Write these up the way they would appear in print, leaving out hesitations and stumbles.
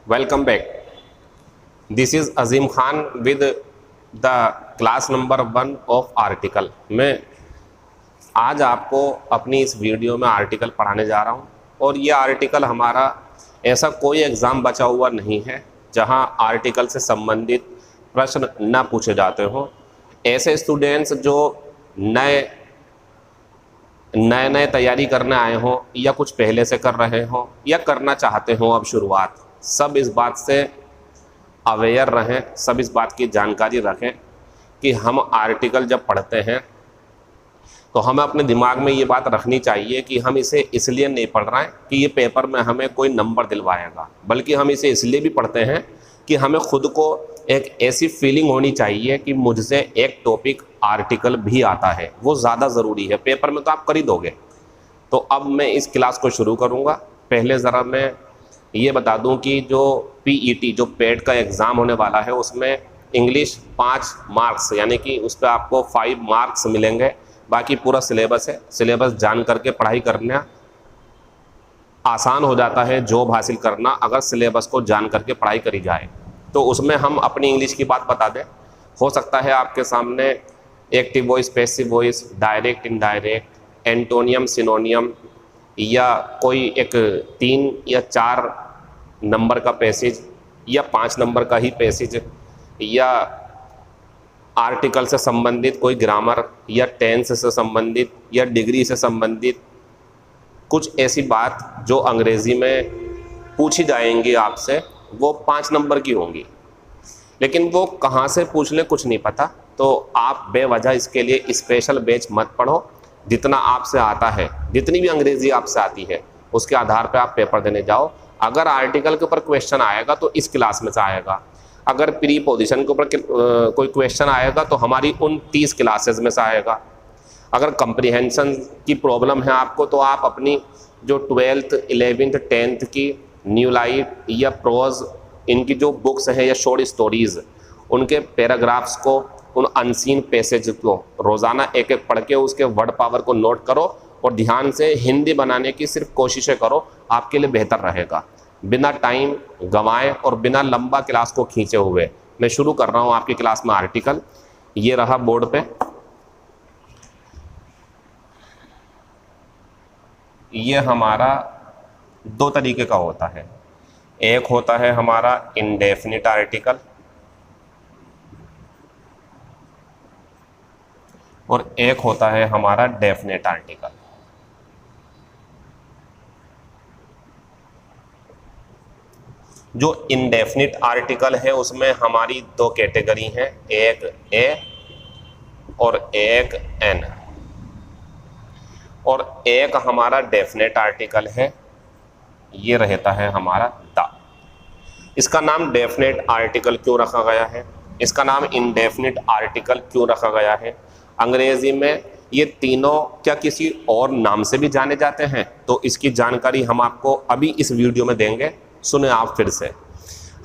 Welcome back. This is Azeem Khan with the class number 1 of article. मैं आज आपको अपनी इस वीडियो में आर्टिकल पढ़ाने जा रहा हूं और ये आर्टिकल हमारा ऐसा कोई एग्ज़ाम बचा हुआ नहीं है जहां आर्टिकल से संबंधित प्रश्न न पूछे जाते हों। ऐसे स्टूडेंट्स जो नए नए तैयारी करने आए हों या कुछ पहले से कर रहे हों या करना चाहते हों अब शुरुआत, सब इस बात से अवेयर रहें, सब इस बात की जानकारी रखें कि हम आर्टिकल जब पढ़ते हैं तो हमें अपने दिमाग में ये बात रखनी चाहिए कि हम इसे इसलिए नहीं पढ़ रहे हैं कि ये पेपर में हमें कोई नंबर दिलवाएगा, बल्कि हम इसे इसलिए भी पढ़ते हैं कि हमें खुद को एक ऐसी फीलिंग होनी चाहिए कि मुझसे एक टॉपिक आर्टिकल भी आता है। वो ज़्यादा ज़रूरी है, पेपर में तो आप कर ही दोगे। तो अब मैं इस क्लास को शुरू करूँगा। पहले ज़रा मैं ये बता दूं कि जो पीईटी जो पेड का एग्ज़ाम होने वाला है उसमें इंग्लिश 5 मार्क्स यानी कि उस पर आपको 5 मार्क्स मिलेंगे। बाकी पूरा सिलेबस है, सिलेबस जान करके पढ़ाई करना आसान हो जाता है जॉब हासिल करना अगर सिलेबस को जान करके पढ़ाई करी जाए। तो उसमें हम अपनी इंग्लिश की बात बता दें। हो सकता है आपके सामने active voice, passive voice, direct, indirect, antonym, सिनोनियम या कोई एक 3 या 4 नंबर का पैसेज या 5 नंबर का ही पैसेज या आर्टिकल से संबंधित कोई ग्रामर या टेंस से संबंधित या डिग्री से संबंधित कुछ ऐसी बात जो अंग्रेज़ी में पूछी जाएंगी आपसे, वो 5 नंबर की होंगी। लेकिन वो कहाँ से पूछ लें कुछ नहीं पता, तो आप बेवजह इसके लिए स्पेशल बैच मत पढ़ो। जितना आपसे आता है, जितनी भी अंग्रेज़ी आपसे आती है, उसके आधार पे आप पेपर देने जाओ। अगर आर्टिकल के ऊपर क्वेश्चन आएगा तो इस क्लास में से आएगा, अगर प्री पोजीशन के ऊपर कोई क्वेश्चन आएगा तो हमारी उन 30 क्लासेस में से आएगा। अगर कंप्रीहेंशन की प्रॉब्लम है आपको तो आप अपनी जो 12th, 11th, 10th की न्यू लाइट या प्रोज इनकी जो बुक्स हैं या शॉर्ट स्टोरीज़, उनके पैराग्राफ्स को, उन अनसीन पैसेज को रोज़ाना एक एक पढ़ के उसके वर्ड पावर को नोट करो और ध्यान से हिंदी बनाने की सिर्फ कोशिशें करो, आपके लिए बेहतर रहेगा। बिना टाइम गंवाए और बिना लंबा क्लास को खींचे हुए मैं शुरू कर रहा हूँ आपकी क्लास में आर्टिकल। ये रहा बोर्ड पे। ये हमारा 2 तरीके का होता है। एक होता है हमारा इंडेफिनिट आर्टिकल और एक होता है हमारा डेफिनेट आर्टिकल। जो इंडेफिनिट आर्टिकल है उसमें हमारी 2 कैटेगरी हैं, एक ए और एक एन, और एक हमारा डेफिनेट आर्टिकल है, ये रहता है हमारा द। इसका नाम डेफिनेट आर्टिकल क्यों रखा गया है, इसका नाम इंडेफिनिट आर्टिकल क्यों रखा गया है? अंग्रेजी में ये तीनों क्या किसी और नाम से भी जाने जाते हैं? तो इसकी जानकारी हम आपको अभी इस वीडियो में देंगे। सुने आप फिर से।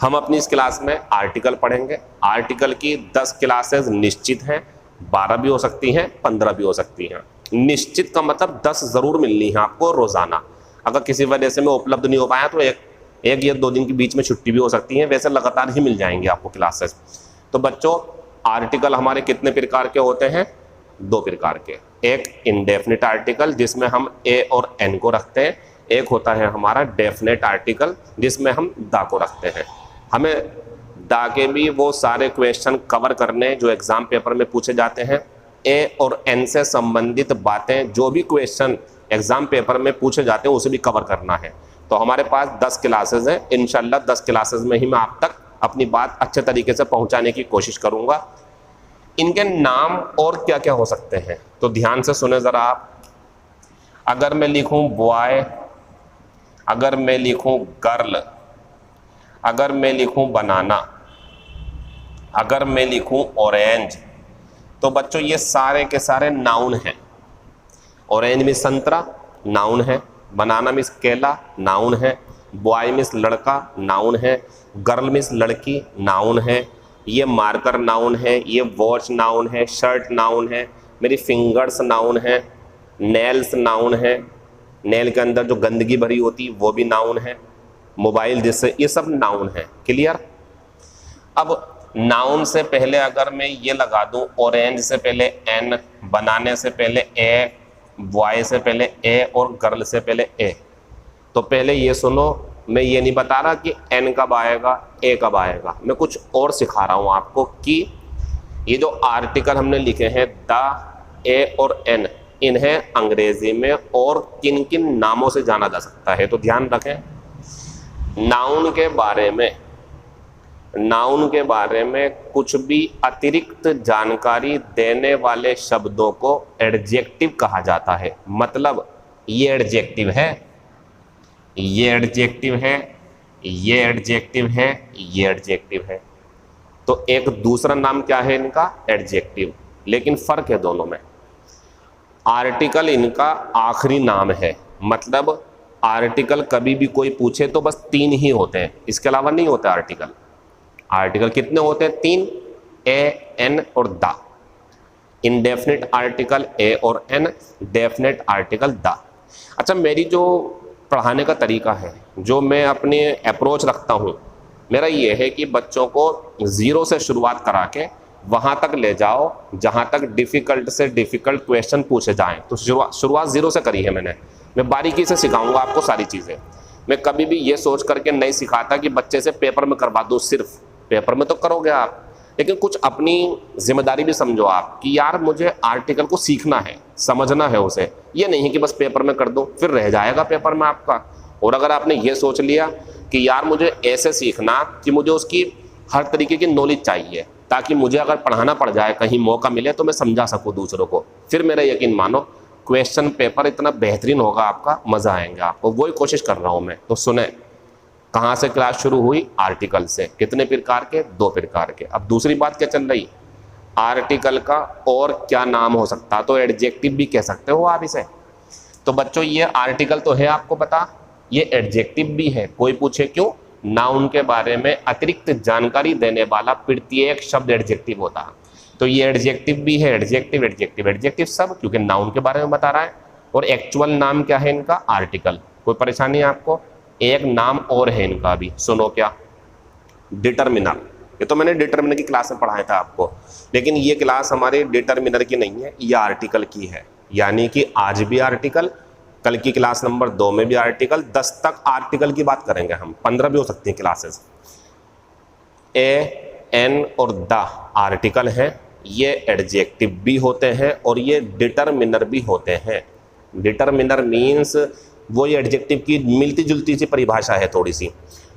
हम अपनी इस क्लास में आर्टिकल पढ़ेंगे। आर्टिकल की 10 क्लासेस निश्चित हैं, 12 भी हो सकती हैं, 15 भी हो सकती हैं। निश्चित का मतलब 10 ज़रूर मिलनी है आपको रोज़ाना। अगर किसी वजह से मैं उपलब्ध नहीं हो पाया तो एक या 2 दिन के बीच में छुट्टी भी हो सकती है, वैसे लगातार ही मिल जाएंगी आपको क्लासेस। तो बच्चों, आर्टिकल हमारे कितने प्रकार के होते हैं? 2 प्रकार के। एक इंडेफिनिट आर्टिकल जिसमें हम ए और एन को रखते हैं, एक होता है हमारा डेफिनेट आर्टिकल जिसमें हम द को रखते हैं। हमें द के भी वो सारे क्वेश्चन कवर करने जो एग्ज़ाम पेपर में पूछे जाते हैं। ए और एन से संबंधित बातें, जो भी क्वेश्चन एग्ज़ाम पेपर में पूछे जाते हैं, उसे भी कवर करना है। तो हमारे पास 10 क्लासेस हैं। इंशाल्लाह 10 क्लासेस में ही मैं आप तक अपनी बात अच्छे तरीके से पहुंचाने की कोशिश करूंगा। इनके नाम और क्या क्या हो सकते हैं तो ध्यान से सुने ज़रा आप। अगर मैं लिखूं बॉय, अगर मैं लिखूं गर्ल, अगर मैं लिखूं बनाना, अगर मैं लिखूं ऑरेंज, तो बच्चों ये सारे के सारे नाउन हैं। ऑरेंज मीन्स संतरा, नाउन है। बनाना मीन्स केला, नाउन है। बॉय मीन्स लड़का, नाउन है। गर्ल मीन्स लड़की, नाउन है। ये मार्कर नाउन है, ये वॉच नाउन है, शर्ट नाउन है, मेरी फिंगर्स नाउन है, नेल्स नाउन है, नेल के अंदर जो गंदगी भरी होती वो भी नाउन है। मोबाइल जिससे, ये सब नाउन है। क्लियर। अब नाउन से पहले अगर मैं ये लगा दूं ऑरेंज से पहले एन, बनाने से पहले ए, बॉय से पहले ए और गर्ल से पहले ए, तो पहले ये सुनो, मैं ये नहीं बता रहा कि एन कब आएगा, ए कब आएगा, मैं कुछ और सिखा रहा हूं आपको कि ये जो आर्टिकल हमने लिखे हैं द, ए और एन, इन्हें अंग्रेजी में और किन किन नामों से जाना जा सकता है। तो ध्यान रखें, नाउन के बारे में कुछ भी अतिरिक्त जानकारी देने वाले शब्दों को एडजेक्टिव कहा जाता है। मतलब ये एडजेक्टिव है, ये एडजेक्टिव है, ये एडजेक्टिव है, ये एडजेक्टिव है, तो एक दूसरा नाम क्या है इनका, एडजेक्टिव। लेकिन फर्क है दोनों में, आर्टिकल इनका आखिरी नाम है। मतलब आर्टिकल कभी भी कोई पूछे तो बस 3 ही होते हैं, इसके अलावा नहीं होते आर्टिकल। आर्टिकल कितने होते हैं, 3, ए, एन और द। इनडेफिनिट आर्टिकल ए और एन, डेफिनेट आर्टिकल द। अच्छा, मेरी जो पढ़ाने का तरीका है, जो मैं अपने अप्रोच रखता हूँ, मेरा ये है कि बच्चों को 0 से शुरुआत करा के वहाँ तक ले जाओ जहाँ तक डिफ़िकल्ट से डिफ़िकल्ट क्वेश्चन पूछे जाएं। तो शुरुआत 0 से करी है मैंने। मैं बारीकी से सिखाऊंगा आपको सारी चीज़ें। मैं कभी भी ये सोच करके नहीं सिखाता कि बच्चे से पेपर में करवा दो, सिर्फ पेपर में तो करोगे आप, लेकिन कुछ अपनी जिम्मेदारी भी समझो आप कि यार मुझे आर्टिकल को सीखना है, समझना है उसे। ये नहीं कि बस पेपर में कर दो, फिर रह जाएगा पेपर में आपका। और अगर आपने ये सोच लिया कि यार मुझे ऐसे सीखना कि मुझे उसकी हर तरीके की नॉलेज चाहिए, ताकि मुझे अगर पढ़ाना पड़ जाए, कहीं मौका मिले तो मैं समझा सकूँ दूसरों को, फिर मेरा यकीन मानो क्वेश्चन पेपर इतना बेहतरीन होगा, आपका मज़ा आएगा आपको। वही कोशिश कर रहा हूँ मैं। तो सुने, कहाँ से क्लास शुरू हुई, आर्टिकल से। कितने प्रकार के, 2 प्रकार के। अब दूसरी बात क्या चल रही, आर्टिकल का और क्या नाम हो सकता, तो एडजेक्टिव भी कह सकते हो आप इसे। तो बच्चों ये आर्टिकल तो है आपको पता, ये एडजेक्टिव भी है। कोई पूछे क्यों, नाउन के बारे में अतिरिक्त जानकारी देने वाला प्रत्येक शब्द एडजेक्टिव होता है। तो ये एडजेक्टिव भी है, एडजेक्टिव एडजेक्टिव एडजेक्टिव सब, क्योंकि नाउन के बारे में बता रहा है। और एक्चुअल नाम क्या है इनका, आर्टिकल। कोई परेशानी है आपको, एक नाम और है इनका भी, सुनो क्या, डिटरमिनर। ये तो मैंने डिटरमिनर की क्लास में पढ़ाया था आपको, लेकिन ये क्लास हमारे डिटरमिनर की नहीं है, ये आर्टिकल की है। यानी कि आज भी आर्टिकल, कल की क्लास नंबर 2 में भी आर्टिकल, 10 तक आर्टिकल की बात करेंगे हम, 15 भी हो सकती हैं क्लासेस। ए, एन और द आर्टिकल हैं, ये एडजेक्टिव भी होते हैं और ये डिटरमिनर भी होते हैं। डिटरमिनर मीन्स वो एडजेक्टिव की मिलती जुलती सी परिभाषा है थोड़ी सी,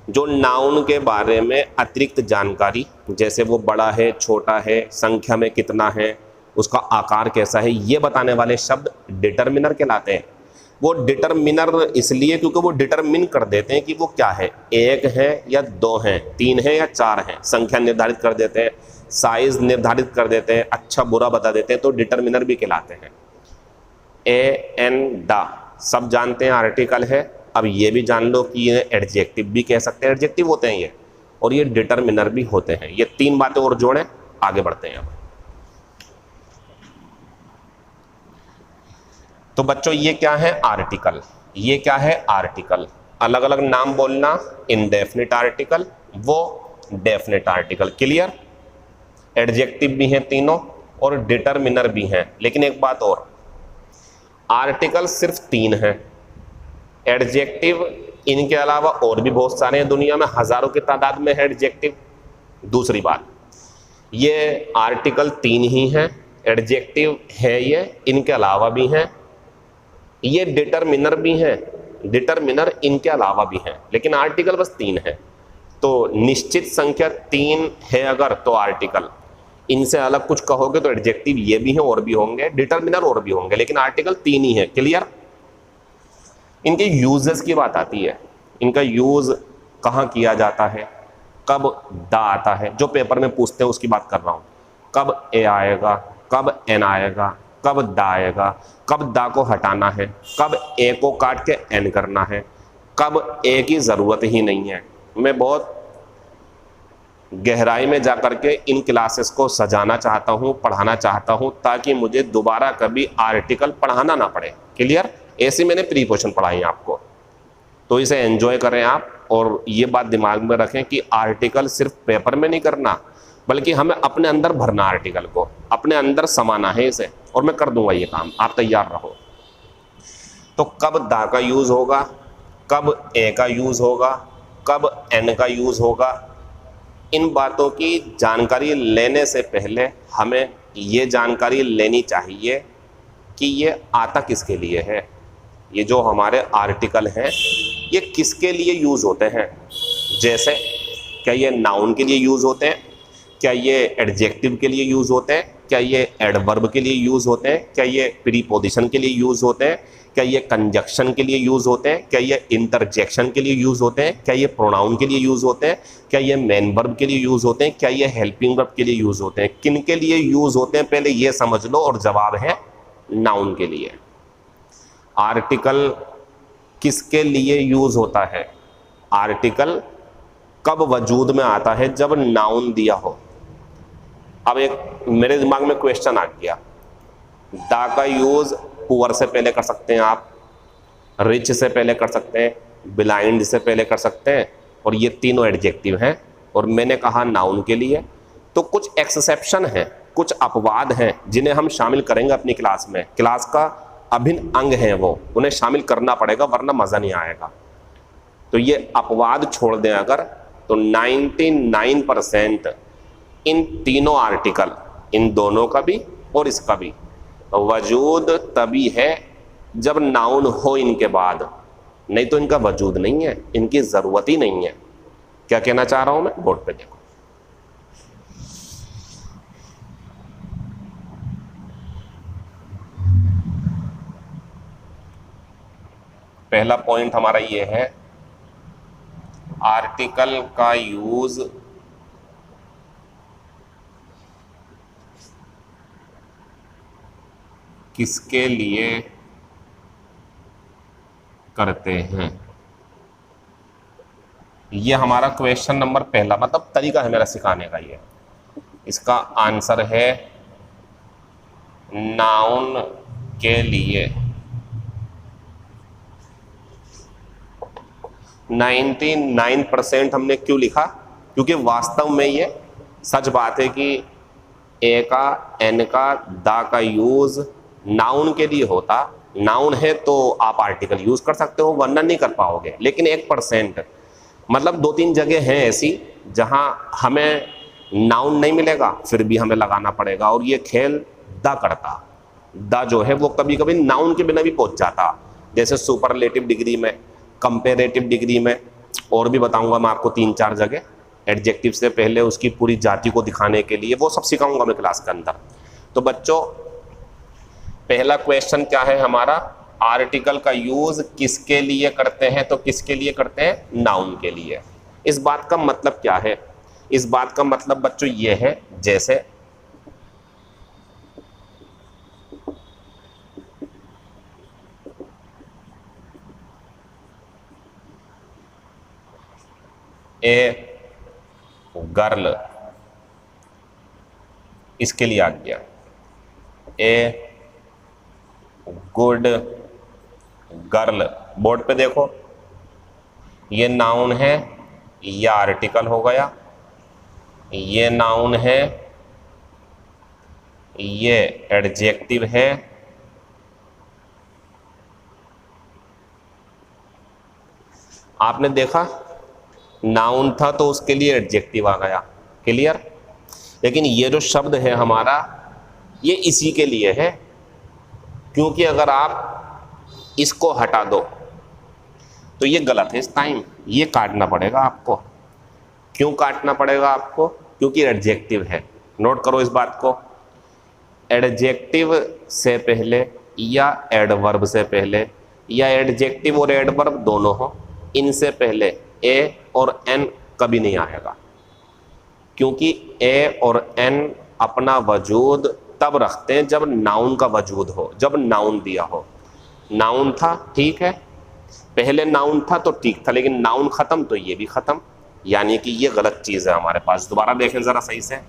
जो नाउन के बारे में अतिरिक्त जानकारी, जैसे वो बड़ा है, छोटा है, संख्या में कितना है, उसका आकार कैसा है, ये बताने वाले शब्द डिटरमिनर कहलाते हैं। वो डिटरमिनर इसलिए क्योंकि वो डिटरमिन कर देते हैं कि वो क्या है, 1 है या 2 हैं, 3 है या 4 हैं, संख्या निर्धारित कर देते हैं, साइज निर्धारित कर देते हैं, अच्छा बुरा बता देते हैं, तो डिटरमिनर भी कहलाते हैं। ए, एन, द सब जानते हैं आर्टिकल है। अब ये भी जान लो कि ये एडजेक्टिव भी कह सकते हैं, एडजेक्टिव होते हैं ये, और ये डिटरमिनर भी होते हैं। ये 3 बातें और जोड़ें, आगे बढ़ते हैं अब। तो बच्चों ये क्या है, आर्टिकल। ये क्या है, आर्टिकल। अलग अलग नाम बोलना, इनडेफिनिट आर्टिकल, वो डेफिनिट आर्टिकल। क्लियर। एडजेक्टिव भी हैं तीनों और डिटरमिनर भी हैं। लेकिन एक बात और, आर्टिकल सिर्फ 3 हैं, एडजेक्टिव इनके अलावा और भी बहुत सारे हैं, दुनिया में हजारों की तादाद में है एडजेक्टिव। दूसरी बात, ये आर्टिकल 3 ही हैं, एडजेक्टिव है ये, इनके अलावा भी हैं, ये डिटरमिनर भी हैं, डिटरमिनर इनके अलावा भी हैं, लेकिन आर्टिकल बस 3 है। तो निश्चित संख्या 3 है अगर, तो आर्टिकल। इनसे अलग कुछ कहोगे तो एडजेक्टिव ये भी हैं और भी होंगे, डिटरमिनर और भी होंगे, लेकिन आर्टिकल 3 ही है। क्लियर। इनके यूजेस की बात आती है, इनका यूज कहाँ किया जाता है, कब द आता है, जो पेपर में पूछते हैं उसकी बात कर रहा हूँ। कब ए आएगा, कब एन आएगा, कब द आएगा, कब द को हटाना है, कब ए को काट के एन करना है, कब ए की ज़रूरत ही नहीं है। मैं बहुत गहराई में जाकर के इन क्लासेस को सजाना चाहता हूँ, पढ़ाना चाहता हूँ, ताकि मुझे दोबारा कभी आर्टिकल पढ़ाना ना पड़े। क्लियर। ऐसे मैंने प्रीपोजिशन पढ़ाई आपको, तो इसे एंजॉय करें आप। और ये बात दिमाग में रखें कि आर्टिकल सिर्फ पेपर में नहीं करना, बल्कि हमें अपने अंदर भरना, आर्टिकल को अपने अंदर समाना है इसे, और मैं कर दूंगा ये काम, आप तैयार रहो। तो कब दा का यूज होगा, कब ए का यूज होगा, कब एन का यूज होगा, इन बातों की जानकारी लेने से पहले हमें ये जानकारी लेनी चाहिए कि ये आता किसके लिए है। ये जो हमारे आर्टिकल हैं ये किसके लिए यूज़ होते हैं। जैसे क्या ये नाउन के लिए यूज़ होते हैं, क्या ये एडजेक्टिव के लिए यूज़ होते हैं, क्या ये एडवर्ब के लिए यूज़ होते हैं, क्या ये प्रीपोजिशन के लिए यूज़ होते हैं, क्या ये कंजक्शन के लिए यूज़ होते हैं, क्या ये इंटरजेक्शन के लिए यूज़ होते हैं, क्या ये प्रोनाउन के लिए यूज़ होते हैं, क्या ये मेन वर्ब के लिए यूज़ होते हैं, क्या ये हेल्पिंग वर्ब के लिए यूज़ होते हैं। किन के लिए यूज़ होते हैं पहले ये समझ लो, और जवाब है नाउन के लिए। आर्टिकल किसके लिए यूज होता है, आर्टिकल कब वजूद में आता है, जब नाउन दिया हो। अब एक मेरे दिमाग में क्वेश्चन आ गया, दा का यूज पुअर से पहले कर सकते हैं आप, रिच से पहले कर सकते हैं, ब्लाइंड से पहले कर सकते हैं, और ये तीनों एडजेक्टिव हैं, और मैंने कहा नाउन के लिए। तो कुछ एक्सेप्शन हैं, कुछ अपवाद हैं जिन्हें हम शामिल करेंगे अपनी क्लास में। क्लास का अभिन्न अंग है वो, उन्हें शामिल करना पड़ेगा वरना मज़ा नहीं आएगा। तो ये अपवाद छोड़ दें अगर, तो 99% इन तीनों आर्टिकल, इन दोनों का भी और इसका भी वजूद तभी है जब नाउन हो इनके बाद, नहीं तो इनका वजूद नहीं है, इनकी ज़रूरत ही नहीं है। क्या कहना चाह रहा हूं मैं, बोर्ड पे देखो। पहला पॉइंट हमारा ये है, आर्टिकल का यूज किसके लिए करते हैं। ये हमारा क्वेश्चन नंबर पहला, मतलब तरीका है मेरा सिखाने का ये। इसका आंसर है नाउन के लिए। 99% हमने क्यों लिखा, क्योंकि वास्तव में ये सच बात है कि ए का, एन का, दा का यूज नाउन के लिए होता। नाउन है तो आप आर्टिकल यूज कर सकते हो, वरना नहीं कर पाओगे। लेकिन 1%, मतलब 2-3 जगह हैं ऐसी जहां हमें नाउन नहीं मिलेगा, फिर भी हमें लगाना पड़ेगा, और ये खेल दा करता। दा जो है वो कभी कभी नाउन के बिना भी पहुंच जाता, जैसे सुपरलेटिव डिग्री में, कंपेरेटिव डिग्री में, और भी बताऊंगा मैं आपको 3-4 जगह। एडजेक्टिव से पहले उसकी पूरी जाति को दिखाने के लिए, वो सब सिखाऊंगा मैं क्लास के अंदर। तो बच्चों, पहला क्वेश्चन क्या है हमारा, आर्टिकल का यूज किसके लिए करते हैं, तो किसके लिए करते हैं, नाउन के लिए। इस बात का मतलब क्या है, इस बात का मतलब बच्चों ये है, जैसे ए गर्ल, इसके लिए आ गया ए गुड गर्ल। बोर्ड पे देखो, ये नाउन है, या आर्टिकल हो गया, ये नाउन है, ये एडजेक्टिव है, आपने देखा नाउन था तो उसके लिए एडजेक्टिव आ गया, क्लियर। लेकिन ये जो शब्द है हमारा, ये इसी के लिए है, क्योंकि अगर आप इसको हटा दो तो ये गलत है। इस टाइम ये काटना पड़ेगा आपको। क्यों काटना पड़ेगा आपको, क्योंकि एडजेक्टिव है। नोट करो इस बात को, एडजेक्टिव से पहले या एडवर्ब से पहले, या एडजेक्टिव और एडवर्ब दोनों हो, इनसे पहले ए और एन कभी नहीं आएगा, क्योंकि ए और एन अपना वजूद तब रखते हैं जब नाउन का वजूद हो, जब नाउन दिया हो। नाउन था, ठीक है, पहले नाउन था तो ठीक था, लेकिन नाउन खत्म तो ये भी खत्म, यानी कि ये गलत चीज है हमारे पास। दोबारा देखें जरा सही से,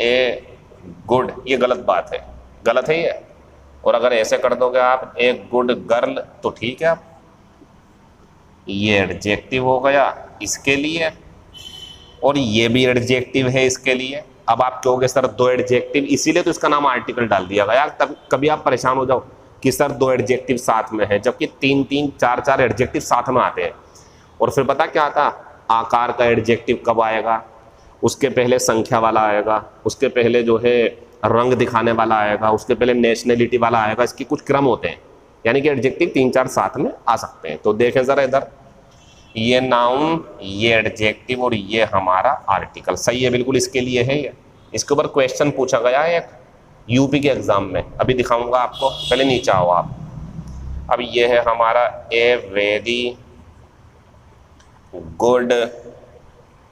ए गुड, ये गलत बात है, गलत है ये। और अगर ऐसे कर दोगे आप ए गुड गर्ल तो ठीक है। आप ये एडजेक्टिव हो गया इसके लिए, और ये भी एडजेक्टिव है इसके लिए। अब आप कहोगे सर दो एडजेक्टिव, इसीलिए तो इसका नाम आर्टिकल डाल दिया गया। तब कभी आप परेशान हो जाओ कि सर दो एडजेक्टिव साथ में है, जबकि तीन तीन चार चार एडजेक्टिव साथ में आते हैं। और फिर पता क्या आता, आकार का एडजेक्टिव कब आएगा, उसके पहले संख्या वाला आएगा, उसके पहले जो है रंग दिखाने वाला आएगा, उसके पहले नेशनलिटी वाला आएगा। इसके कुछ क्रम होते हैं, यानी कि एडजेक्टिव तीन चार साथ में आ सकते हैं। तो देखें जरा इधर, ये नाउन, ये एडजेक्टिव और ये हमारा आर्टिकल। सही है, बिल्कुल इसके लिए है ये। इसके ऊपर क्वेश्चन पूछा गया है एक यूपी के एग्जाम में, अभी दिखाऊंगा आपको, पहले नीचे आओ आप। अब ये है हमारा ए वेरी गुड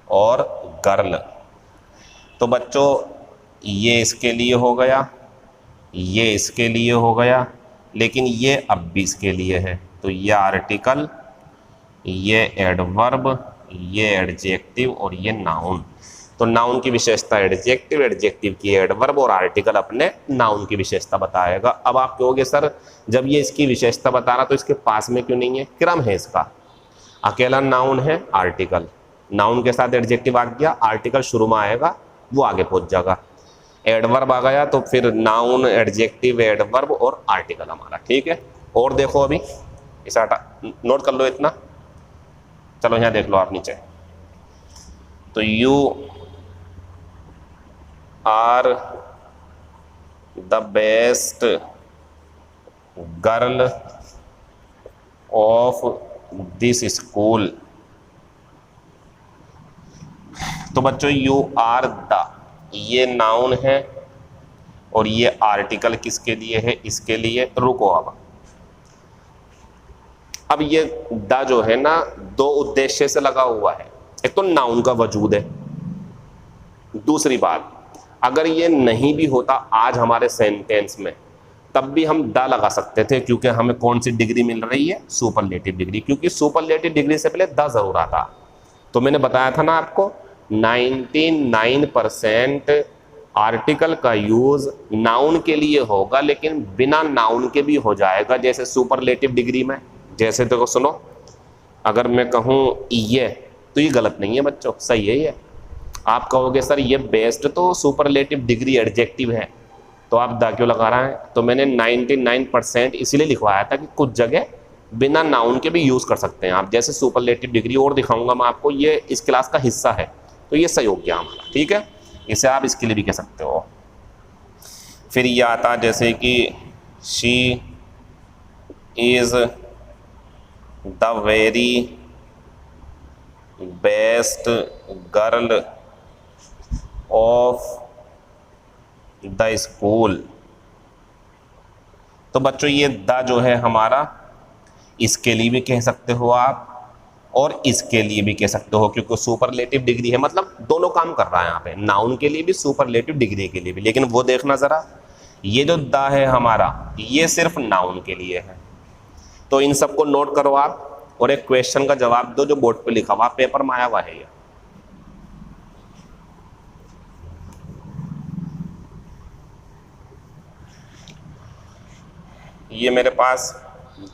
और गर्ल। तो बच्चों ये इसके लिए हो गया, ये इसके लिए हो गया, लेकिन ये अब भी इसके लिए है। तो ये आर्टिकल, ये एडवर्ब, ये एडजेक्टिव और ये नाउन। तो नाउन की विशेषता एडजेक्टिव, एडजेक्टिव की एडवर्ब और आर्टिकल अपने नाउन की विशेषता बताएगा। अब आप कहोगे सर जब ये इसकी विशेषता बता रहा तो इसके पास में क्यों नहीं है, क्रम है इसका। अकेला नाउन है, आर्टिकल, नाउन के साथ एडजेक्टिव आ गया, आर्टिकल शुरू में आएगा, वो आगे पहुंच जाएगा। एडवर्ब आ गया तो फिर नाउन, एडजेक्टिव, एडवर्ब और आर्टिकल हमारा। ठीक है, और देखो अभी इसे नोट कर लो इतना। चलो यहाँ देख लो आप नीचे। तो you are the best girl of this school. तो बच्चों यू आर द, ये नाउन है और ये आर्टिकल किसके लिए है, इसके लिए। रुको अब ये द जो है ना दो उद्देश्य से लगा हुआ है। एक तो नाउन का वजूद है, दूसरी बात अगर ये नहीं भी होता आज हमारे सेंटेंस में तब भी हम द लगा सकते थे, क्योंकि हमें कौन सी डिग्री मिल रही है, सुपरलेटिव डिग्री। क्योंकि सुपरलेटिव डिग्री से पहले द जरूर आता। तो मैंने बताया था ना आपको 99% आर्टिकल का यूज नाउन के लिए होगा, लेकिन बिना नाउन के भी हो जाएगा, जैसे सुपरलेटिव डिग्री में। जैसे देखो सुनो, अगर मैं कहूँ ये, तो ये गलत नहीं है बच्चों, सही है ये। आप कहोगे सर ये बेस्ट तो सुपरलेटिव डिग्री एडजेक्टिव है, तो आप द क्यों लगा रहे हैं। तो मैंने 99% इसीलिए लिखवाया था कि कुछ जगह बिना नाउन के भी यूज़ कर सकते हैं आप, जैसे सुपरलेटिव डिग्री। और दिखाऊंगा मैं आपको, ये इस क्लास का हिस्सा है, तो ये सही हो गया हमारा। ठीक है, इसे आप इसके लिए भी कह सकते हो। फिर ये आता जैसे कि she is the very best girl of the school. तो बच्चों ये द जो है हमारा, इसके लिए भी कह सकते हो आप और इसके लिए भी कह सकते हो, क्योंकि सुपरलेटिव डिग्री है, मतलब दोनों काम कर रहा है यहाँ पे, नाउन के लिए भी सुपरलेटिव डिग्री के लिए भी। लेकिन वो देखना ज़रा, ये जो द है हमारा ये सिर्फ नाउन के लिए है। तो इन सबको नोट करो आप और एक क्वेश्चन का जवाब दो जो बोर्ड पे लिखा हुआ, पेपर में आया हुआ है ये मेरे पास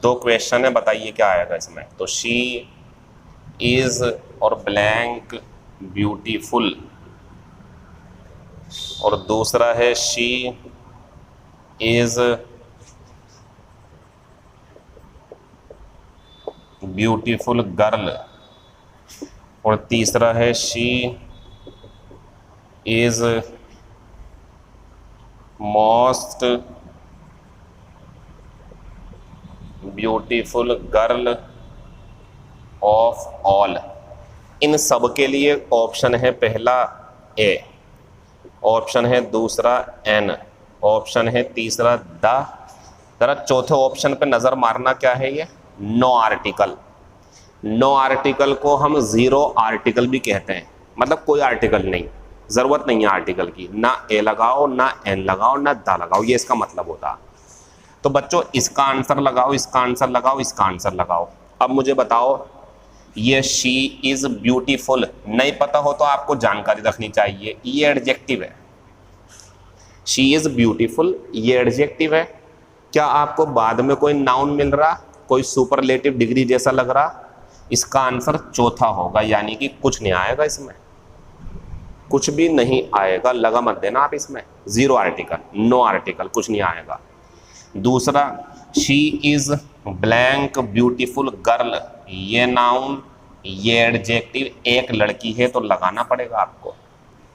दो क्वेश्चन है, बताइए क्या आएगा इसमें। तो शी इज और ब्लैंक ब्यूटीफुल, और दूसरा है शी इज ब्यूटीफुल गर्ल, और तीसरा है she is most beautiful girl of all. इन सब के लिए ऑप्शन है पहला ए, ऑप्शन है दूसरा एन, ऑप्शन है तीसरा द। जरा चौथे ऑप्शन पे नज़र मारना, क्या है ये, नो आर्टिकल। नो आर्टिकल को हम जीरो आर्टिकल भी कहते हैं, मतलब कोई आर्टिकल नहीं, ज़रूरत नहीं है आर्टिकल की, ना ए लगाओ ना एन लगाओ ना द लगाओ, ये इसका मतलब होता। तो बच्चों इसका आंसर लगाओ, इसका आंसर लगाओ, इसका आंसर लगाओ। अब मुझे बताओ ये शी इज़ ब्यूटीफुल नहीं पता हो तो आपको जानकारी रखनी चाहिए, ये एडजेक्टिव है। शी इज़ ब्यूटीफुल ये एडजेक्टिव है। क्या आपको बाद में कोई नाउन मिल रहा, कोई सुपरलेटिव डिग्री जैसा लग रहा? इसका आंसर चौथा होगा, यानी कि कुछ नहीं आएगा इसमें, कुछ भी नहीं आएगा, लगा मत देना आप इसमें, जीरो आर्टिकल, नो आर्टिकल, कुछ नहीं आएगा। दूसरा, she is blank beautiful girl, ये नाउन, ये एडजेक्टिव, एक लड़की है तो लगाना पड़ेगा आपको,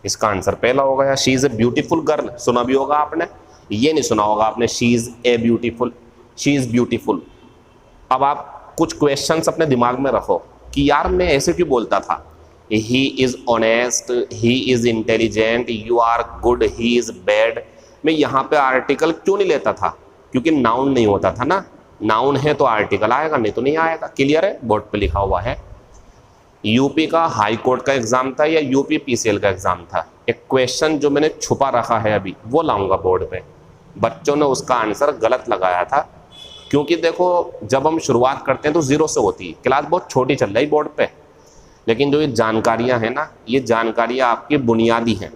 इसका आंसर पहला होगा। या she is a beautiful girl सुना भी होगा आपने, ये नहीं सुना होगा आपने she is a beautiful, she is beautiful. अब आप कुछ क्वेश्चंस अपने दिमाग में रखो कि यार मैं ऐसे क्यों बोलता था, he is honest, he is intelligent, you are good, he is bad, मैं यहाँ पे आर्टिकल क्यों नहीं लेता था, क्योंकि नाउन नहीं होता था ना, नाउन है तो आर्टिकल आएगा, नहीं तो नहीं आएगा। क्लियर है, बोर्ड पे लिखा हुआ है। यूपी का हाई कोर्ट का एग्जाम था या यूपी पीसीएल का एग्जाम था, एक क्वेश्चन जो मैंने छुपा रखा है अभी वो लाऊंगा बोर्ड पे, बच्चों ने उसका आंसर गलत लगाया था। क्योंकि देखो जब हम शुरुआत करते हैं तो जीरो से होती है, क्लास बहुत छोटी चल रही बोर्ड पे, लेकिन जो ये जानकारियां हैं ना, ये जानकारियां आपकी बुनियादी हैं,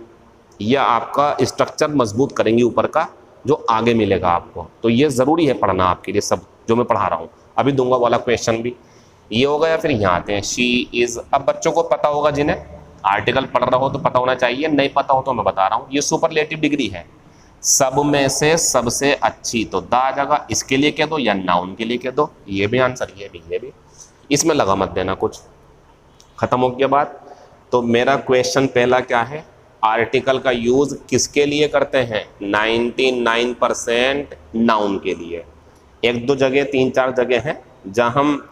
ये आपका स्ट्रक्चर मजबूत करेंगी ऊपर का जो आगे मिलेगा आपको, तो ये ज़रूरी है पढ़ना आपके लिए सब जो मैं पढ़ा रहा हूँ। अभी दूंगा वाला क्वेश्चन भी ये होगा। या फिर यहाँ आते हैं, शी इज़, अब बच्चों को पता होगा, जिन्हें आर्टिकल पढ़ रहा हो तो पता होना चाहिए, नहीं पता हो तो मैं बता रहा हूँ, ये सुपरलेटिव डिग्री है, सब में से सबसे अच्छी, तो द आ जाएगा, इसके लिए कह दो या नाउन के लिए कह दो, ये भी आंसर, ये भी, इसमें लगा मत देना कुछ। खत्म हो गया बात। तो मेरा क्वेश्चन पहला क्या है, आर्टिकल का यूज किसके लिए करते हैं, 99% नाउन के लिए। एक दो जगह, तीन चार जगह हैं जहां हम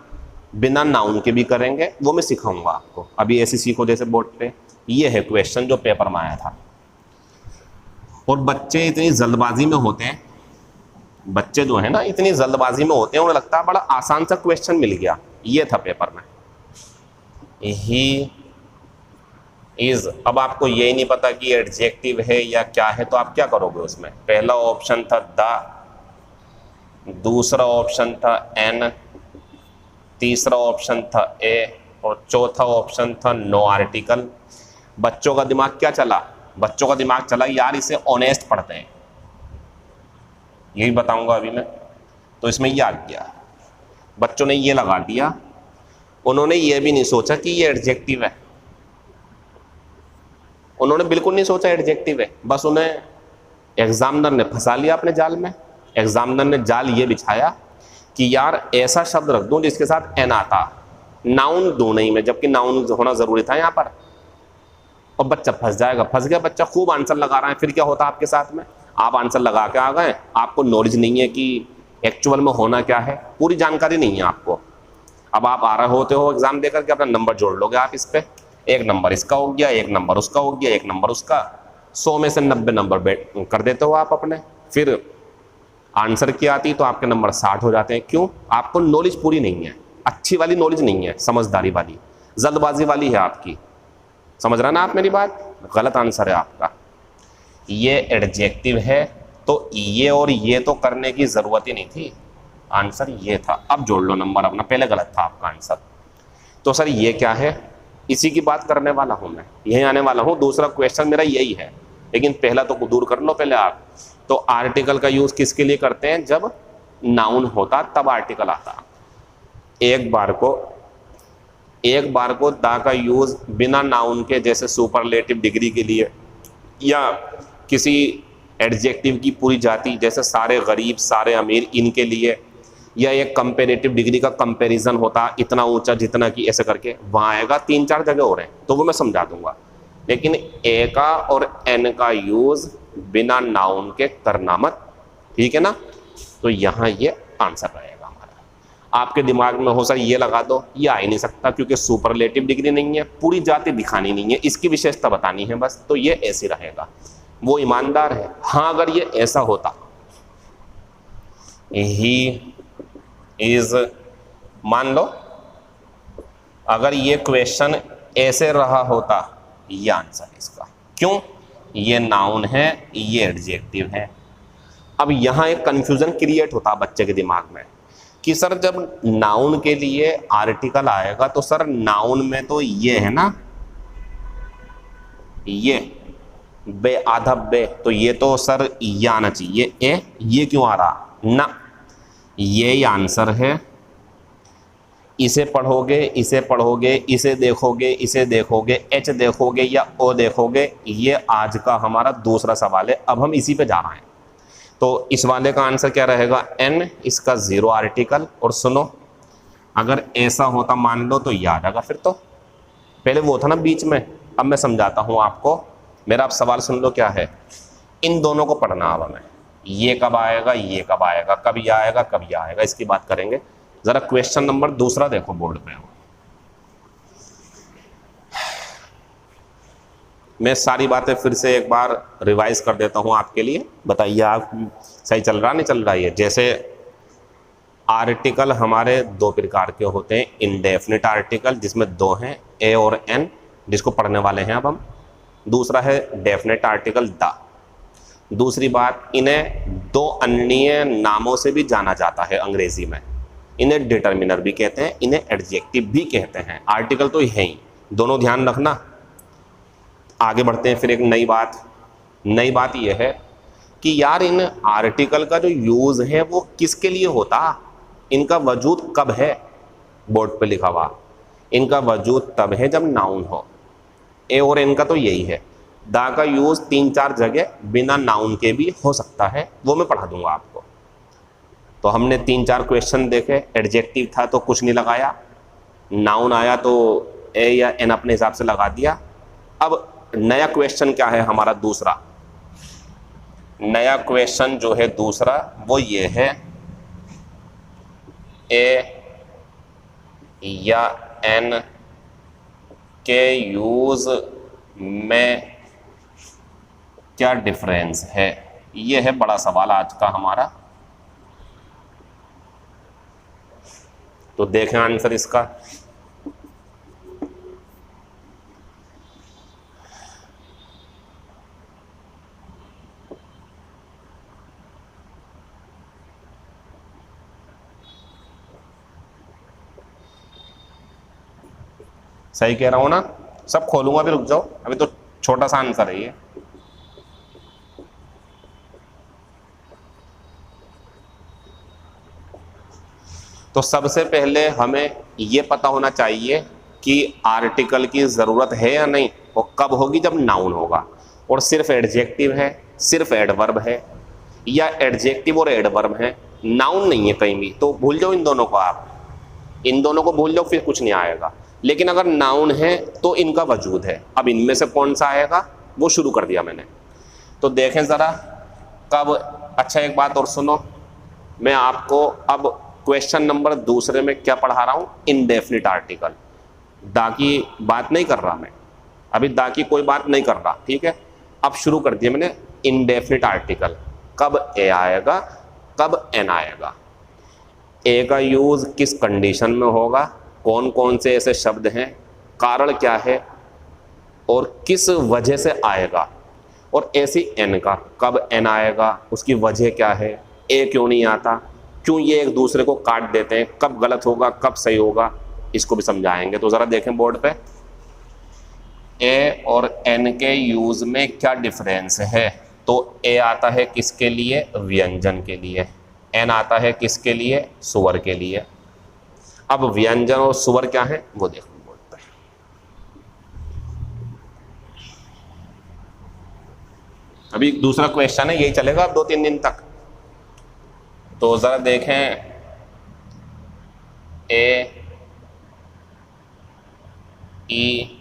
बिना नाउन के भी करेंगे, वो मैं सिखाऊंगा आपको, अभी ऐसे सीखो जैसे बोर्ड पे। ये है क्वेश्चन जो पेपर में आया था। और बच्चे इतनी जल्दबाजी में होते हैं, बच्चे जो है ना इतनी जल्दबाजी में होते हैं, उन्हें लगता है बड़ा आसान सा क्वेश्चन मिल गया, ये था पेपर में, ही इज। अब आपको यही नहीं पता कि एडजेक्टिव है या क्या है, तो आप क्या करोगे उसमें। पहला ऑप्शन था द, दूसरा ऑप्शन था एन, तीसरा ऑप्शन था ए, और चौथा ऑप्शन था नो आर्टिकल। बच्चों का दिमाग क्या चला, बच्चों का दिमाग चला यार इसे ऑनेस्ट पढ़ते हैं, यही बताऊंगा अभी मैं। तो इसमें ये आ गया, बच्चों ने ये लगा दिया, उन्होंने ये भी नहीं सोचा कि ये एडजेक्टिव है, उन्होंने बिल्कुल नहीं सोचा एडजेक्टिव है, बस उन्हें एग्जामिनर ने फंसा लिया अपने जाल में। एग्जामिनर ने जाल ये बिछाया कि यार ऐसा शब्द रख दूं जिसके साथ एन आता, नाउन दूं नहीं मैं, जबकि नाउन होना जरूरी था यहाँ पर, और बच्चा फंस जाएगा। फंस गया बच्चा, खूब आंसर लगा रहा है, फिर क्या होता आपके साथ में, आप आंसर लगा के आ गए, आपको नॉलेज नहीं है कि एक्चुअल में होना क्या है, पूरी जानकारी नहीं है आपको। अब आप आ रहे होते हो एग्जाम देकर के, अपना नंबर जोड़ लोगे आप इस पे, एक नंबर इसका हो गया, एक नंबर उसका हो गया, एक नंबर उसका, 100 में से 90 नंबर कर देते हो आप अपने। फिर आंसर की आती तो आपके नंबर 60 हो जाते हैं। क्यों, आपको नॉलेज पूरी नहीं है, अच्छी वाली नॉलेज नहीं है, समझदारी वाली, जल्दबाजी वाली है आपकी। समझ रहे ना आप मेरी बात, गलत आंसर है आपका। ये एडजेक्टिव है तो ये और ये तो करने की जरूरत ही नहीं थी, आंसर ये था। अब जोड़ लो नंबर अपना, पहले गलत था आपका आंसर। तो सर ये क्या है, इसी की बात करने वाला हूं मैं, यहीं आने वाला हूं, दूसरा क्वेश्चन मेरा यही है, लेकिन पहला तो दूर कर लो पहले आप। तो आर्टिकल का यूज किसके लिए करते हैं, जब नाउन होता तब आर्टिकल आता। एक बार को दा का यूज बिना नाउन के, जैसे सुपरलेटिव डिग्री के लिए, या किसी एडजेक्टिव की पूरी जाति, जैसे सारे गरीब सारे अमीर इनके लिए, या एक कंपेरेटिव डिग्री का कंपैरिजन होता, इतना ऊंचा जितना कि ऐसे करके, वहाँ आएगा। 3-4 जगह हो रहे हैं तो वो मैं समझा दूंगा, लेकिन ए का और एन का यूज बिना नाउन के करना मत, ठीक है ना। तो यहाँ ये आंसर रहेगा हमारा। आपके दिमाग में हो सर ये लगा दो, ये आ ही नहीं सकता क्योंकि सुपरलेटिव डिग्री नहीं है, पूरी जाति दिखानी नहीं है, इसकी विशेषता बतानी है बस, तो ये ऐसे रहेगा, वो ईमानदार है। हाँ अगर ये ऐसा होता, ही इज, मान लो अगर ये क्वेश्चन ऐसे रहा होता, ये आंसर इसका। क्यों, ये नाउन है, ये एडजेक्टिव है। अब यहां एक कंफ्यूजन क्रिएट होता बच्चे के दिमाग में कि सर जब नाउन के लिए आर्टिकल आएगा तो सर नाउन में तो ये है ना, ये बे आधा बे, तो ये तो सर ये आना चाहिए, ये क्यों आ रहा ना, ये आंसर है। इसे पढ़ोगे, इसे पढ़ोगे, इसे देखोगे, इसे देखोगे, एच देखोगे या ओ देखोगे, ये आज का हमारा दूसरा सवाल है। अब हम इसी पे जा रहे हैं। तो इस वाले का आंसर क्या रहेगा, एन, इसका 0 आर्टिकल। और सुनो, अगर ऐसा होता मान लो तो याद आएगा फिर। तो पहले वो था ना बीच में, अब मैं समझाता हूँ आपको। मेरा आप सवाल सुन लो क्या है। इन दोनों को पढ़ना अब हमें, ये कब आएगा, ये कब आएगा, कब ये आएगा, कब ये आएगा, इसकी बात करेंगे। जरा क्वेश्चन नंबर दूसरा देखो बोर्ड पे। मैं सारी बातें फिर से एक बार रिवाइज कर देता हूं आपके लिए, बताइए आप सही चल रहा नहीं चल रहा है। जैसे आर्टिकल हमारे दो प्रकार के होते हैं, इंडेफिनिट आर्टिकल जिसमें दो हैं, ए और एन, जिसको पढ़ने वाले हैं अब हम। दूसरा है डेफिनेट आर्टिकल, द। दूसरी बात, इन्हें दो अन्य नामों से भी जाना जाता है अंग्रेजी में। इन्हें डिटर्मिनर भी कहते हैं, इन्हें एडजेक्टिव भी कहते हैं। आर्टिकल तो है ही, दोनों ध्यान रखना। आगे बढ़ते हैं फिर। एक नई बात यह है कि यार इन आर्टिकल का जो यूज़ है वो किसके लिए होता, इनका वजूद कब है। बोर्ड पे लिखा हुआ, इनका वजूद तब है जब नाउन हो। ए और एन का तो यही है। दा का यूज़ 3-4 जगह बिना नाउन के भी हो सकता है, वो मैं पढ़ा दूंगा आपको। तो हमने 3-4 क्वेश्चन देखे। एडजेक्टिव था तो कुछ नहीं लगाया, नाउन आया तो ए या एन अपने हिसाब से लगा दिया। अब नया क्वेश्चन क्या है हमारा दूसरा? नया क्वेश्चन जो है दूसरा वो ये है, ए या एन के यूज में क्या डिफरेंस है? ये है बड़ा सवाल आज का हमारा। तो देखें आंसर इसका। सही कह रहा हूं ना? सब खोलूंगा, अभी रुक जाओ, अभी तो छोटा सा आंसर है ये। तो सबसे पहले हमें ये पता होना चाहिए कि आर्टिकल की ज़रूरत है या नहीं, वो कब होगी, जब नाउन होगा। और सिर्फ एडजेक्टिव है, सिर्फ एडवर्ब है, या एडजेक्टिव और एडवर्ब है, नाउन नहीं है कहीं भी। तो भूल जाओ इन दोनों को, आप इन दोनों को भूल जाओ, फिर कुछ नहीं आएगा। लेकिन अगर नाउन है तो इनका वजूद है। अब इनमें से कौन सा आएगा वो शुरू कर दिया मैंने। तो देखें ज़रा कब। अच्छा एक बात और सुनो, मैं आपको अब क्वेश्चन नंबर दूसरे में क्या पढ़ा रहा हूँ, इनडेफिनिट आर्टिकल। दा की बात नहीं कर रहा मैं अभी, दा की कोई बात नहीं कर रहा, ठीक है। अब शुरू कर दिया मैंने इनडेफिनिट आर्टिकल। कब ए आएगा, कब एन आएगा, ए का यूज़ किस कंडीशन में होगा, कौन कौन से ऐसे शब्द हैं, कारण क्या है और किस वजह से आएगा। और ऐसी एन का कब एन आएगा, उसकी वजह क्या है, ए क्यों नहीं आता, क्यों ये एक दूसरे को काट देते हैं, कब गलत होगा कब सही होगा, इसको भी समझाएंगे। तो ज़रा देखें बोर्ड पे, ए और एन के यूज़ में क्या डिफरेंस है। तो ए आता है किसके लिए, व्यंजन के लिए। एन आता है किसके लिए, स्वर के लिए। अब व्यंजन और स्वर क्या है वो देखो बोर्ड पे। अभी दूसरा क्वेश्चन है, यही चलेगा अब 2-3 दिन तक। तो जरा देखें, A E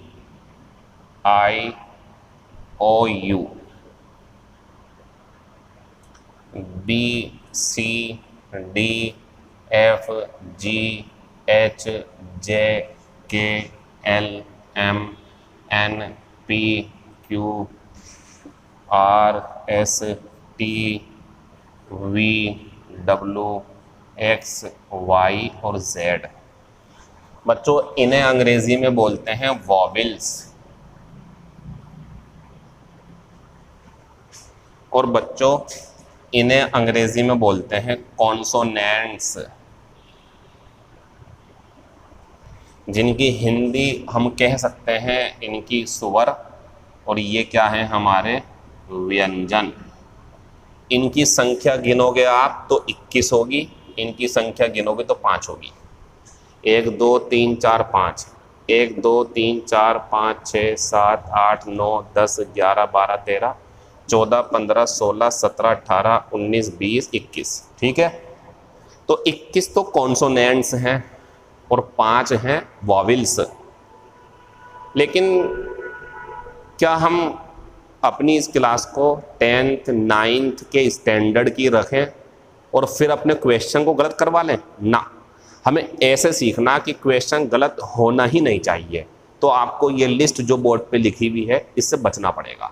I O U, B C D F G H J K L M N P Q R S T V W X Y और जेड। बच्चों इन्हें अंग्रेजी में बोलते हैं वॉवेल्स। और बच्चों इन्हें अंग्रेजी में बोलते हैं कॉन्सोनेंट्स, जिनकी हिंदी हम कह सकते हैं इनकी स्वर, और ये क्या है हमारे व्यंजन। इनकी संख्या गिनोगे आप तो 21 होगी, इनकी संख्या गिनोगे तो 5 होगी। 1 2 3 4 5, 1 2 3 4 5 6 7 8 9 10 11 12 13 14 15 16 17 18 19 20 21। ठीक है, तो 21 तो कॉन्सोनेंट्स हैं और 5 हैं वॉविल्स। लेकिन क्या हम अपनी इस क्लास को 10th 9th के स्टैंडर्ड की रखें और फिर अपने क्वेश्चन को गलत करवा लें? ना, हमें ऐसे सीखना कि क्वेश्चन गलत होना ही नहीं चाहिए। तो आपको ये लिस्ट जो बोर्ड पे लिखी हुई है इससे बचना पड़ेगा।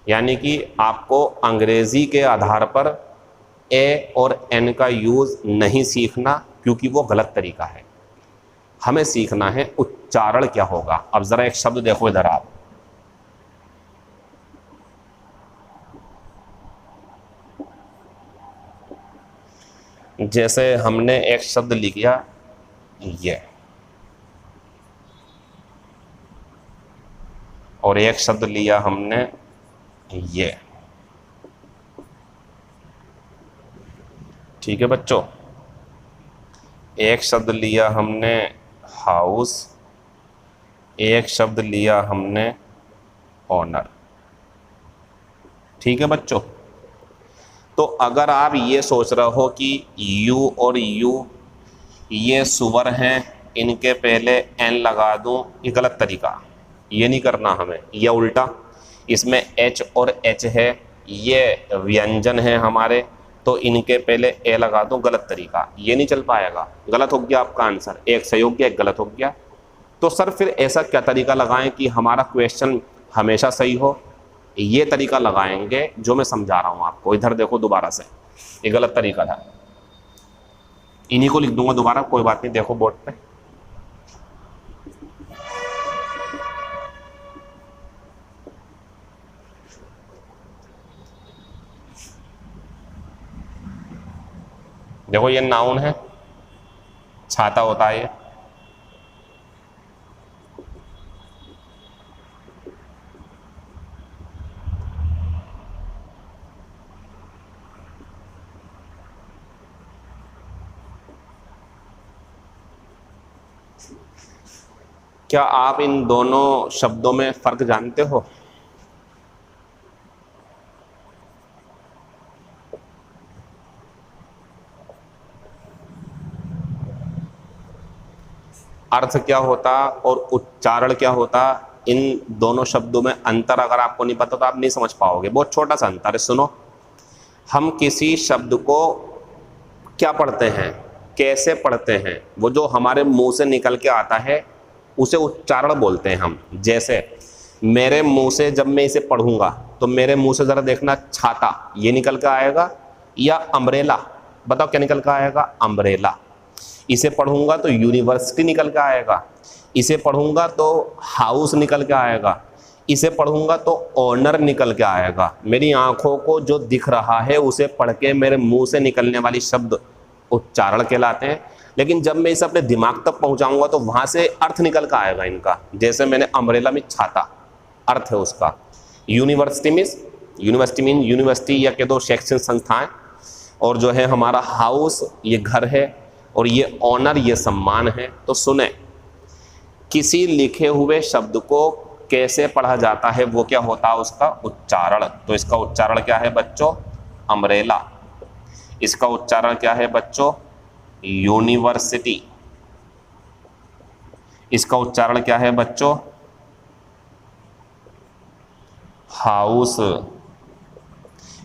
यानी कि आपको अंग्रेजी के आधार पर ए और एन का यूज़ नहीं सीखना, क्योंकि वो गलत तरीका है। हमें सीखना है उच्चारण क्या होगा। अब ज़रा एक शब्द देखो इधर आप, जैसे हमने एक शब्द लिख लिया ये, और एक शब्द लिया हमने ये। ठीक है बच्चों, एक शब्द लिया हमने हाउस, एक शब्द लिया हमने ऑनर। ठीक है बच्चों, तो अगर आप ये सोच रहे हो कि यू और यू ये सुवर हैं, इनके पहले एन लगा दूं, ये गलत तरीका, ये नहीं करना हमें। या उल्टा, इसमें एच और एच है, ये व्यंजन है हमारे, तो इनके पहले ए लगा दूं, गलत तरीका, ये नहीं चल पाएगा। गलत हो गया आपका आंसर, एक सही हो गया एक गलत हो गया। तो सर फिर ऐसा क्या तरीका लगाएं कि हमारा क्वेश्चन हमेशा सही हो? ये तरीका लगाएंगे जो मैं समझा रहा हूं आपको। इधर देखो दोबारा से, ये गलत तरीका था, इन्हीं को लिख दूंगा दोबारा, कोई बात नहीं। देखो बोर्ड पे, देखो ये नाउन है, छाता होता है ये। क्या आप इन दोनों शब्दों में फर्क जानते हो? अर्थ क्या होता और उच्चारण क्या होता, इन दोनों शब्दों में अंतर अगर आपको नहीं पता तो आप नहीं समझ पाओगे। बहुत छोटा सा अंतर है, सुनो। हम किसी शब्द को क्या पढ़ते हैं, कैसे पढ़ते हैं, वो जो हमारे मुंह से निकल के आता है उसे उच्चारण बोलते हैं हम। जैसे मेरे मुंह से जब मैं इसे पढ़ूंगा तो मेरे मुंह से ज़रा देखना, छाता ये निकल कर आएगा या अम्ब्रेला? बताओ क्या निकल कर आएगा? अम्ब्रेला। इसे पढ़ूंगा तो यूनिवर्सिटी निकल के आएगा, इसे पढ़ूंगा तो हाउस निकल के आएगा, इसे पढ़ूंगा तो ऑनर निकल के आएगा। मेरी आंखों को जो दिख रहा है उसे पढ़ के मेरे मुंह से निकलने वाली शब्द उच्चारण कहलाते हैं। लेकिन जब मैं इसे अपने दिमाग तक पहुंचाऊंगा तो वहां से अर्थ निकल के आएगा इनका। जैसे मैंने अम्ब्रेला में छाता, अर्थ है उसका। यूनिवर्सिटी मीन यूनिवर्सिटी या कह दो शैक्षणिक संस्थाएं, और जो है हमारा हाउस ये घर है, और ये ऑनर ये सम्मान है। तो सुने, किसी लिखे हुए शब्द को कैसे पढ़ा जाता है वो क्या होता है उसका उच्चारण। तो इसका उच्चारण क्या है बच्चों? अम्ब्रेला। इसका उच्चारण क्या है बच्चों? यूनिवर्सिटी। इसका उच्चारण क्या है बच्चों? हाउस।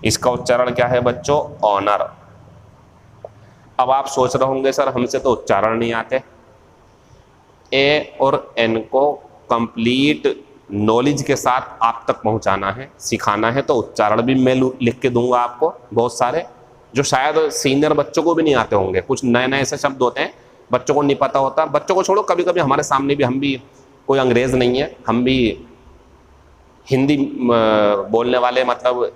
इसका उच्चारण क्या है बच्चों? ऑनर। अब आप सोच रहे होंगे सर हमसे तो उच्चारण नहीं आते। ए और एन को कंप्लीट नॉलेज के साथ आप तक पहुंचाना है, सिखाना है, तो उच्चारण भी मैं लिख के दूंगा आपको बहुत सारे, जो शायद सीनियर बच्चों को भी नहीं आते होंगे। कुछ नए नए ऐसे शब्द होते हैं बच्चों को नहीं पता होता। बच्चों को छोड़ो, कभी कभी हमारे सामने भी, हम भी कोई अंग्रेज़ नहीं है, हम भी हिंदी बोलने वाले मतलब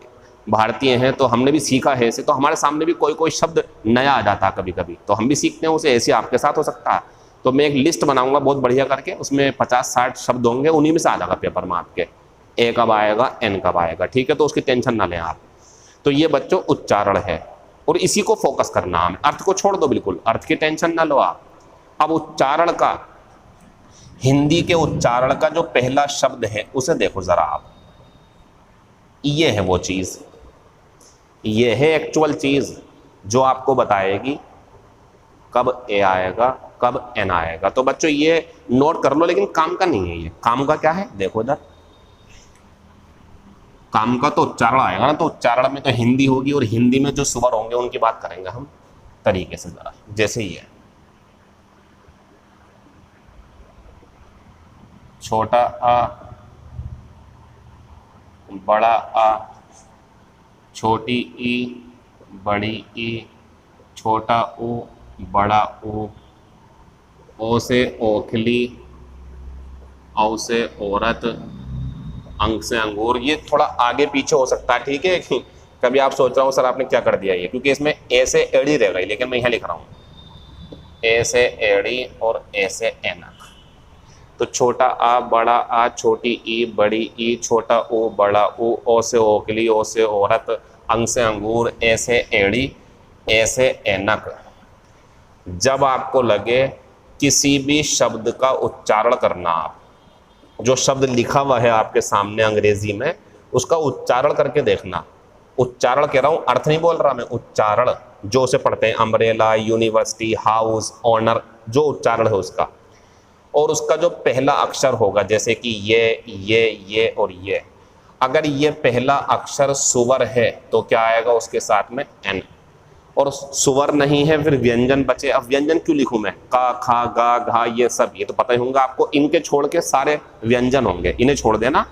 भारतीय हैं, तो हमने भी सीखा है ऐसे। तो हमारे सामने भी कोई कोई शब्द नया आ जाता है कभी कभी, तो हम भी सीखते हैं उसे। ऐसे आपके साथ हो सकता है। तो मैं एक लिस्ट बनाऊंगा बहुत बढ़िया करके, उसमें 50-60 शब्द होंगे, उन्हीं में से आ जाएगा पेपर में आपके ए कब आएगा, एन कब आएगा। ठीक है, तो उसकी टेंशन ना लें आप। तो ये बच्चों उच्चारण है, और इसी को फोकस करना हमें। अर्थ को छोड़ दो बिल्कुल, अर्थ की टेंशन ना लो आप। अब उच्चारण का, हिंदी के उच्चारण का जो पहला शब्द है उसे देखो जरा आप, ये है वो चीज, ये है एक्चुअल चीज जो आपको बताएगी कब ए आएगा कब एन आएगा। तो बच्चों ये नोट कर लो, लेकिन काम का नहीं है। ये काम का क्या है, देखो इधर, काम का तो उच्चारण आएगा ना, तो उच्चारण में तो हिंदी होगी, और हिंदी में जो स्वर होंगे उनकी बात करेंगे हम तरीके से जरा। जैसे ही है छोटा आ, बड़ा आ, छोटी ई, बड़ी ई, छोटा ओ, बड़ा ओ से ओखली, औ से औरत, अंग से अंगूर। ये थोड़ा आगे पीछे हो सकता है, ठीक है कि कभी आप सोच रहा हूँ सर आपने क्या कर दिया ये, क्योंकि इसमें ए से एड़ी रह गई, लेकिन मैं यहाँ लिख रहा हूँ ए से एड़ी और ए से एनक। तो छोटा आ, बड़ा आ, छोटी ई, बड़ी ई, छोटा ओ, बड़ा ओ से ओखली, ओ से औरत, अंग से अंगूर, ए से एड़ी, ए से एनक। जब आपको लगे किसी भी शब्द का उच्चारण करना, आप जो शब्द लिखा हुआ है आपके सामने अंग्रेजी में, उसका उच्चारण करके देखना। उच्चारण कह रहा हूं, अर्थ नहीं बोल रहा मैं, उच्चारण जो उसे पढ़ते हैं, अम्ब्रेला, यूनिवर्सिटी, हाउस, ऑनर, जो उच्चारण है उसका, और उसका जो पहला अक्षर होगा, जैसे कि ये और ये, अगर ये पहला अक्षर सुवर है तो क्या आएगा उसके साथ में, एन। और सुवर नहीं है फिर व्यंजन बचे। अब व्यंजन क्यों लिखूं मैं, का, खा, गा, घा, ये सब ये तो पता ही होंगे आपको, इनके छोड़ के सारे व्यंजन होंगे, इन्हें छोड़ देना,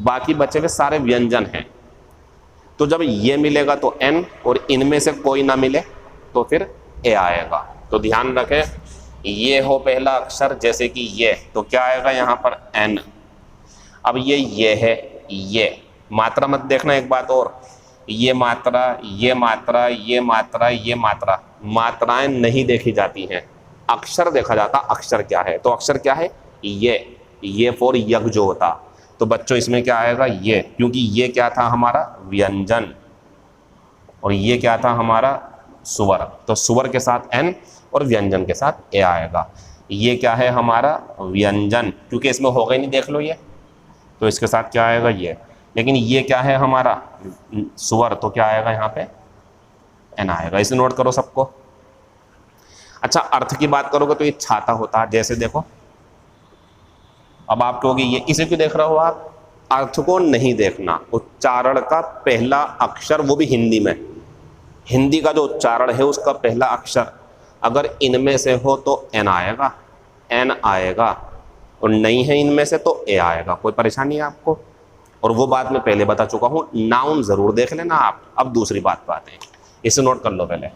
बाकी बचे हुए सारे व्यंजन हैं। तो जब ये मिलेगा तो एन, और इनमें से कोई ना मिले तो फिर ए आएगा। तो ध्यान रखें, ये हो पहला अक्षर, जैसे कि ये, तो क्या आएगा यहाँ पर, एन। अब ये है, ये मात्रा मत देखना, एक बात और, ये मात्रा, ये मात्रा, ये मात्रा, ये मात्रा, मात्राएं नहीं देखी जाती हैं, अक्षर देखा जाता। अक्षर क्या है, तो अक्षर क्या है, ये फॉर यज्ञ जो होता। तो बच्चों इसमें क्या आएगा, ये, क्योंकि ये क्या था हमारा, व्यंजन, और ये क्या था हमारा, सुवर। तो सुवर के साथ एन और व्यंजन के साथ ए आएगा। ये क्या है हमारा, व्यंजन, क्योंकि इसमें होगा ही नहीं, देख लो ये, तो इसके साथ क्या आएगा, ये। लेकिन ये क्या है हमारा, स्वर, तो क्या आएगा यहाँ पे, एन आएगा। इसे नोट करो सबको। अच्छा, अर्थ की बात करोगे तो ये छाता होता है, जैसे देखो, अब आप कहोगे ये, इसे क्यों देख रहे हो आप, अर्थ को नहीं देखना, उच्चारण का पहला अक्षर, वो भी हिंदी में, हिंदी का जो उच्चारण है उसका पहला अक्षर अगर इनमें से हो तो एन आएगा, एन आएगा, और नहीं है इनमें से तो ए आएगा। कोई परेशानी है आपको, और वो बात मैं पहले बता चुका हूं, नाउन जरूर देख लेना आप। अब दूसरी बात पे आते हैं, इसे नोट कर लो पहले।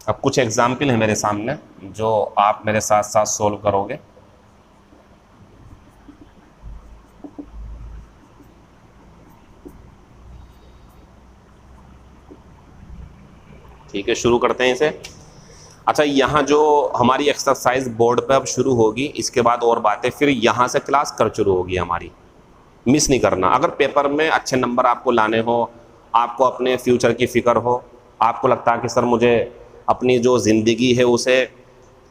अब कुछ एग्जाम्पल है मेरे सामने जो आप मेरे साथ साथ सोल्व करोगे। ठीक है, शुरू करते हैं इसे। अच्छा, यहाँ जो हमारी एक्सरसाइज बोर्ड पे अब शुरू होगी, इसके बाद और बातें, फिर यहाँ से क्लास कर शुरू होगी हमारी, मिस नहीं करना। अगर पेपर में अच्छे नंबर आपको लाने हो, आपको अपने फ्यूचर की फिक्र हो, आपको लगता है कि सर मुझे अपनी जो ज़िंदगी है उसे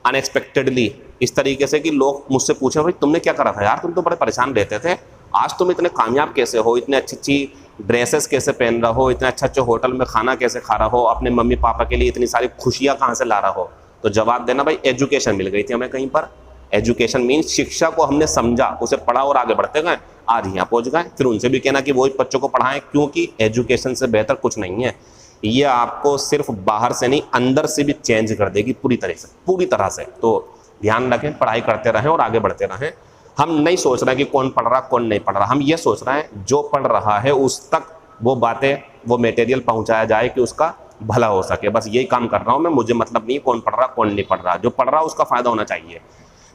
अनएक्सपेक्टेडली इस तरीके से कि लोग मुझसे पूछे भाई तुमने क्या करा था यार, तुम तो बड़े परेशान रहते थे, आज तुम इतने कामयाब कैसे हो, इतने अच्छी अच्छी ड्रेसेस कैसे पहन रहा हो, इतने अच्छे अच्छे होटल में खाना कैसे खा रहा हो, अपने मम्मी पापा के लिए इतनी सारी खुशियाँ कहाँ से ला रहा हो, तो जवाब देना भाई एजुकेशन मिल गई थी हमें कहीं पर। एजुकेशन मीन्स शिक्षा को हमने समझा, उसे पढ़ा और आगे बढ़ते गए, आज यहाँ पहुँच गए। फिर उनसे भी कहना कि वो बच्चों को पढ़ाएं, क्योंकि एजुकेशन से बेहतर कुछ नहीं है। ये आपको सिर्फ बाहर से नहीं अंदर से भी चेंज कर देगी पूरी तरह से। तो ध्यान रखें, पढ़ाई करते रहें और आगे बढ़ते रहें। हम नहीं सोच रहे कि कौन पढ़ रहा कौन नहीं पढ़ रहा, हम ये सोच रहे हैं जो पढ़ रहा है उस तक वो बातें, वो मटेरियल पहुंचाया जाए कि उसका भला हो सके। बस यही काम कर रहा हूं मैं, मुझे मतलब नहीं कौन पढ़ रहा कौन नहीं पढ़ रहा, जो पढ़ रहा उसका फायदा होना चाहिए।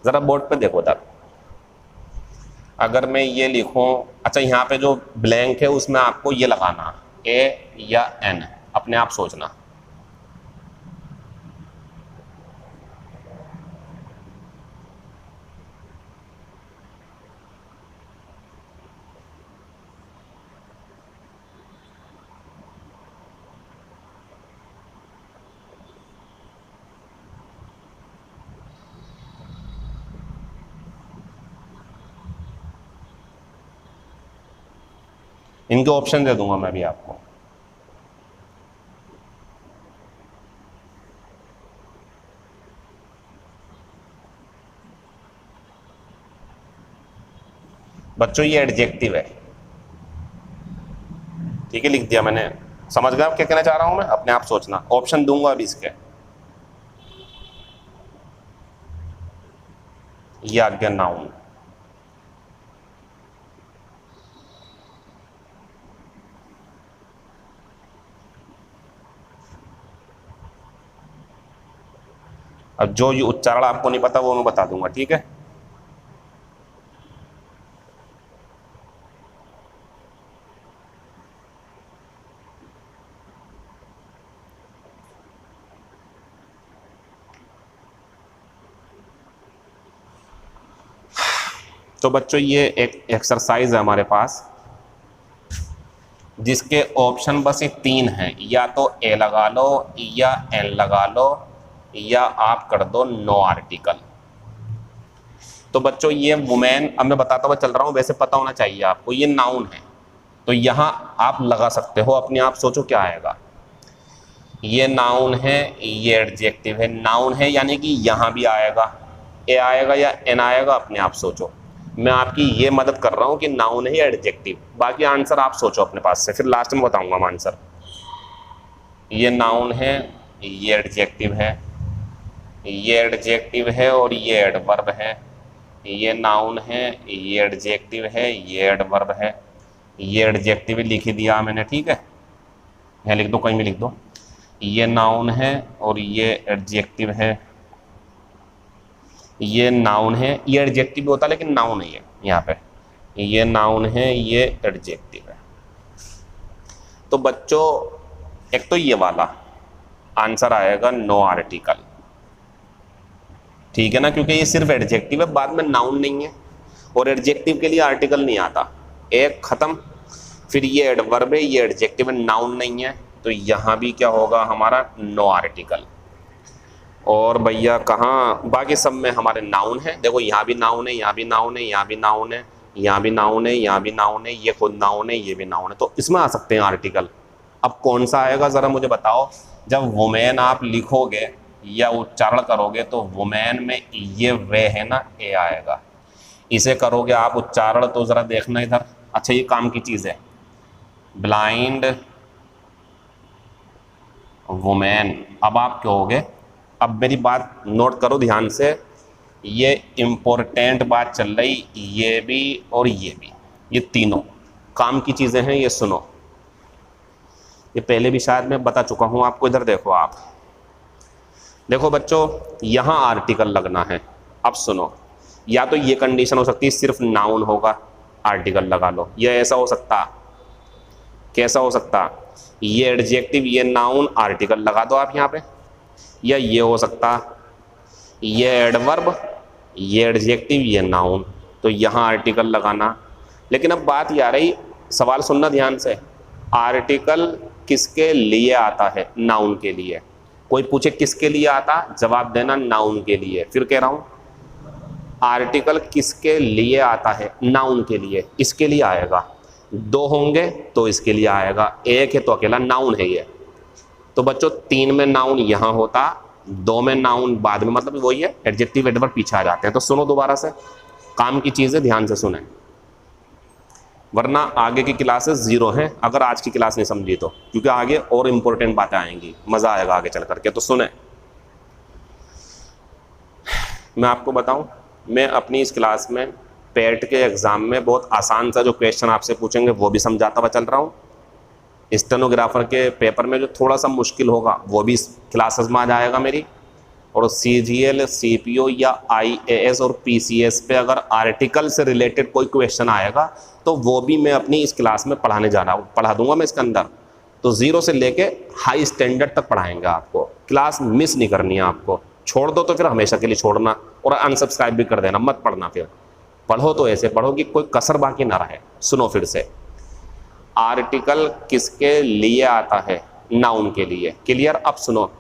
जरा बोर्ड पे देखो तक, अगर मैं ये लिखूं, अच्छा यहाँ पे जो ब्लैंक है उसमें आपको ये लगाना ए या एन, अपने आप सोचना। इनके ऑप्शन दे दूंगा मैं भी आपको। बच्चों ये एडजेक्टिव है, ठीक है, लिख दिया मैंने। समझ गए आप क्या कहना चाह रहा हूं मैं? अपने आप सोचना, ऑप्शन दूंगा अभी इसके। ये आ गया नाउन। अब जो ये उच्चारण आपको नहीं पता वो मैं बता दूंगा, ठीक है। तो बच्चों ये एक एक्सरसाइज है हमारे पास जिसके ऑप्शन बस ये 3 हैं, या तो ए लगा लो या एन लगा लो या आप कर दो नो आर्टिकल। तो बच्चों ये वुमेन, अब मैं बताता हुआ चल रहा हूँ, वैसे पता होना चाहिए आपको, ये नाउन है तो यहाँ आप लगा सकते हो, अपने आप सोचो क्या आएगा। ये नाउन है, ये एडजेक्टिव है। नाउन है यानी कि यहाँ भी आएगा, ए आएगा या एन आएगा, अपने आप सोचो। मैं आपकी ये मदद कर रहा हूँ कि नाउन है या एडजेक्टिव, बाकी आंसर आप सोचो अपने पास से, फिर लास्ट में बताऊंगा मैं आंसर। ये नाउन है, ये एडजेक्टिव है, ये एडजेक्टिव है और ये एडवर्ब है। ये नाउन है, ये एडजेक्टिव है, ये एडवर्ब है। ये एडजेक्टिव लिख ही दिया मैंने, ठीक है, यहाँ लिख दो, कहीं भी लिख दो। ये नाउन है और ये एडजेक्टिव है। ये नाउन है, ये एडजेक्टिव होता है लेकिन नाउन नहीं है यहाँ पे। ये नाउन है, ये एडजेक्टिव है। तो बच्चों एक तो ये वाला आंसर आएगा नो आर्टिकल, ठीक है ना, क्योंकि ये सिर्फ एडजेक्टिव है, बाद में नाउन नहीं है और एडजेक्टिव के लिए आर्टिकल नहीं आता। एक खत्म। फिर ये एडवर्ब है, ये एडजेक्टिव है, नाउन नहीं है, तो यहाँ भी क्या होगा हमारा नो आर्टिकल। और भैया कहाँ, बाकी सब में हमारे नाउन है। देखो यहाँ भी नाउन है, यहाँ भी नाउन है, यहाँ भी नाउन है, यहाँ भी नाउन है, यहाँ भी नाउन है, ये खुद नाउन है, ये भी नाउन है, तो इसमें आ सकते हैं आर्टिकल। अब कौन सा आएगा ज़रा मुझे बताओ। जब वुमेन आप लिखोगे या उच्चारण करोगे तो वुमेन में ये वे है ना, ए आएगा। इसे करोगे आप उच्चारण तो ज़रा देखना इधर। अच्छा ये काम की चीज़ है, ब्लाइंड वुमेन। अब आप कहोगे, अब मेरी बात नोट करो ध्यान से, ये इम्पोर्टेंट बात चल रही, ये भी और ये भी, ये तीनों काम की चीज़ें हैं। ये सुनो, ये पहले भी शायद मैं बता चुका हूँ आपको। इधर देखो, आप देखो बच्चों, यहाँ आर्टिकल लगना है। अब सुनो, या तो ये कंडीशन हो सकती है सिर्फ नाउन होगा, आर्टिकल लगा लो, या ऐसा हो सकता, कैसा हो सकता, ये एडजेक्टिव ये नाउन आर्टिकल लगा दो आप यहाँ पे, या ये हो सकता ये एडवर्ब ये एडजेक्टिव ये नाउन, तो यहाँ आर्टिकल लगाना। लेकिन अब बात ये आ रही, सवाल सुनना ध्यान से, आर्टिकल किसके लिए आता है? नाउन के लिए। कोई पूछे किसके लिए आता, जवाब देना नाउन के लिए। फिर कह रहा हूँ आर्टिकल किसके लिए आता है? नाउन के लिए, इसके लिए आएगा। दो होंगे तो इसके लिए आएगा, एक है तो अकेला नाउन है ये। तो बच्चों 3 में नाउन यहाँ होता, 2 में नाउन बाद में, मतलब वही है, एडजेक्टिव एडवर्ब पीछे आ जाते हैं। तो सुनो दोबारा से, काम की चीज़ है, ध्यान से सुने, वरना आगे की क्लासेस 0 हैं अगर आज की क्लास नहीं समझी तो, क्योंकि आगे और इम्पोर्टेंट बातें आएंगी, मज़ा आएगा आगे चल करके। तो सुने, मैं आपको बताऊं, मैं अपनी इस क्लास में पेट के एग्ज़ाम में बहुत आसान सा जो क्वेश्चन आपसे पूछेंगे वो भी समझाता हुआ चल रहा हूँ। स्टेनोग्राफर के पेपर में जो थोड़ा सा मुश्किल होगा वो भी क्लासेस में आ जाएगा मेरी। और CGL, CPO या IAS और PCS पे अगर आर्टिकल से रिलेटेड कोई क्वेश्चन आएगा तो वो भी मैं अपनी इस क्लास में पढ़ाने जा रहा हूँ, पढ़ा दूंगा मैं इसके अंदर। तो 0 से लेके हाई स्टैंडर्ड तक पढ़ाएंगे आपको, क्लास मिस नहीं करनी है आपको। छोड़ दो तो फिर हमेशा के लिए छोड़ना और अनसब्सक्राइब भी कर देना, मत पढ़ना। फिर पढ़ो तो ऐसे पढ़ो कि कोई कसर बाकी ना रहे। सुनो फिर से, आर्टिकल किसके लिए आता है? नाउन के लिए। क्लियर? अब सुनो,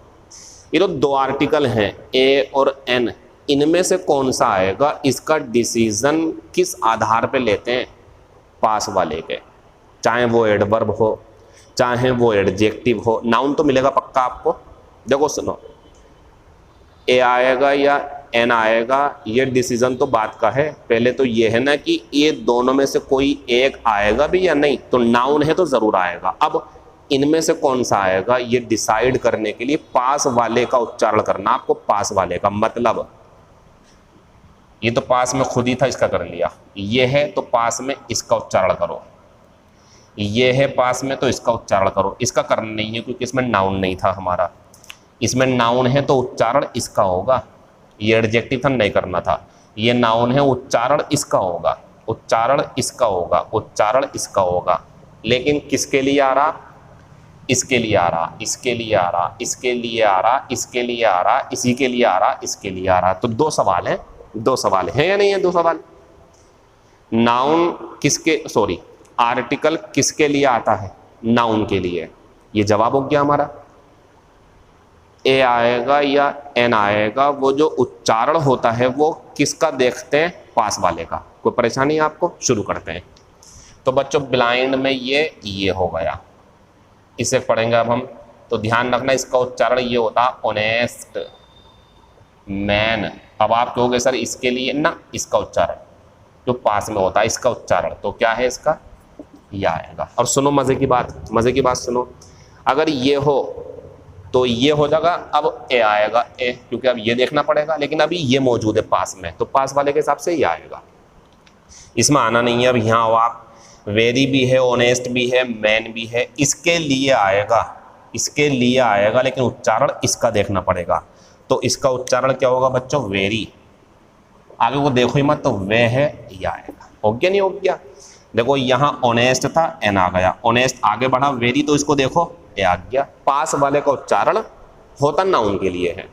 ये तो 2 आर्टिकल हैं, ए और एन, इनमें से कौन सा आएगा, इसका डिसीजन किस आधार पे लेते हैं? पास वाले के। चाहे वो एडवर्ब हो, चाहे वो एडजेक्टिव हो, नाउन तो मिलेगा पक्का आपको। देखो सुनो, ए आएगा या एन आएगा, ये डिसीजन तो बात का है। पहले तो ये है ना कि ये दोनों में से कोई एक आएगा भी या नहीं, तो नाउन है तो जरूर आएगा। अब इनमें से कौन सा आएगा ये डिसाइड करने के लिए पास वाले का उच्चारण करना आपको। पास वाले का मतलब, ये तो पास में खुद ही था, इसका कर लिया। ये है तो पास में इसका उच्चारण करो, ये है पास में तो इसका उच्चारण करो। इसका करना नहीं है क्योंकि इसमें नाउन नहीं था हमारा। इसमें नाउन है तो उच्चारण इसका होगा। ये एडजेक्टिव था, नहीं करना था। ये नाउन है, उच्चारण इसका होगा, उच्चारण इसका होगा, उच्चारण इसका होगा। लेकिन किसके लिए आ रहा? इसके लिए आ रहा, इसके लिए आ रहा, इसके लिए आ रहा, इसके लिए आ रहा, इसी के लिए आ रहा, इसके लिए आ रहा। तो दो सवाल है, दो सवाल है या नहीं है? दो सवाल। नाउन किसके, सॉरी, आर्टिकल किसके लिए आता है? नाउन के लिए। ये जवाब हो गया हमारा। ए आएगा या एन आएगा, वो जो उच्चारण होता है वो किसका देखते हैं? पास वाले का। कोई परेशानी है आपको? शुरू करते हैं। तो बच्चों ब्लाइंड में ये हो गया, इसे पढ़ेंगे अब हम। तो ध्यान रखना इसका उच्चारण ये होता ऑनेस्ट मैन। अब आप कहोगे सर इसके लिए ना, इसका उच्चारण जो पास में होता है इसका उच्चारण, तो क्या है इसका? ये आएगा। और सुनो मजे की बात, मजे की बात सुनो, अगर ये हो तो ये हो जाएगा, अब ए आएगा, ए, क्योंकि अब ये देखना पड़ेगा। लेकिन अभी ये मौजूद है पास में, तो पास वाले के हिसाब से ये आएगा। इसमें आना नहीं है। अब यहाँ हो आप, वेरी भी है, ऑनेस्ट भी है, मैन भी है, इसके लिए आएगा, इसके लिए आएगा, लेकिन उच्चारण इसका देखना पड़ेगा। तो इसका उच्चारण क्या होगा बच्चों? वेरी। आगे को देखो ही मत, तो वे है, ये आएगा। हो गया नहीं हो गया? देखो यहाँ ऑनेस्ट था, एन आ गया, ऑनेस्ट आगे बढ़ा, वेरी तो इसको देखो, ए आ गया। पास वाले का उच्चारण होता नाउन के लिए है।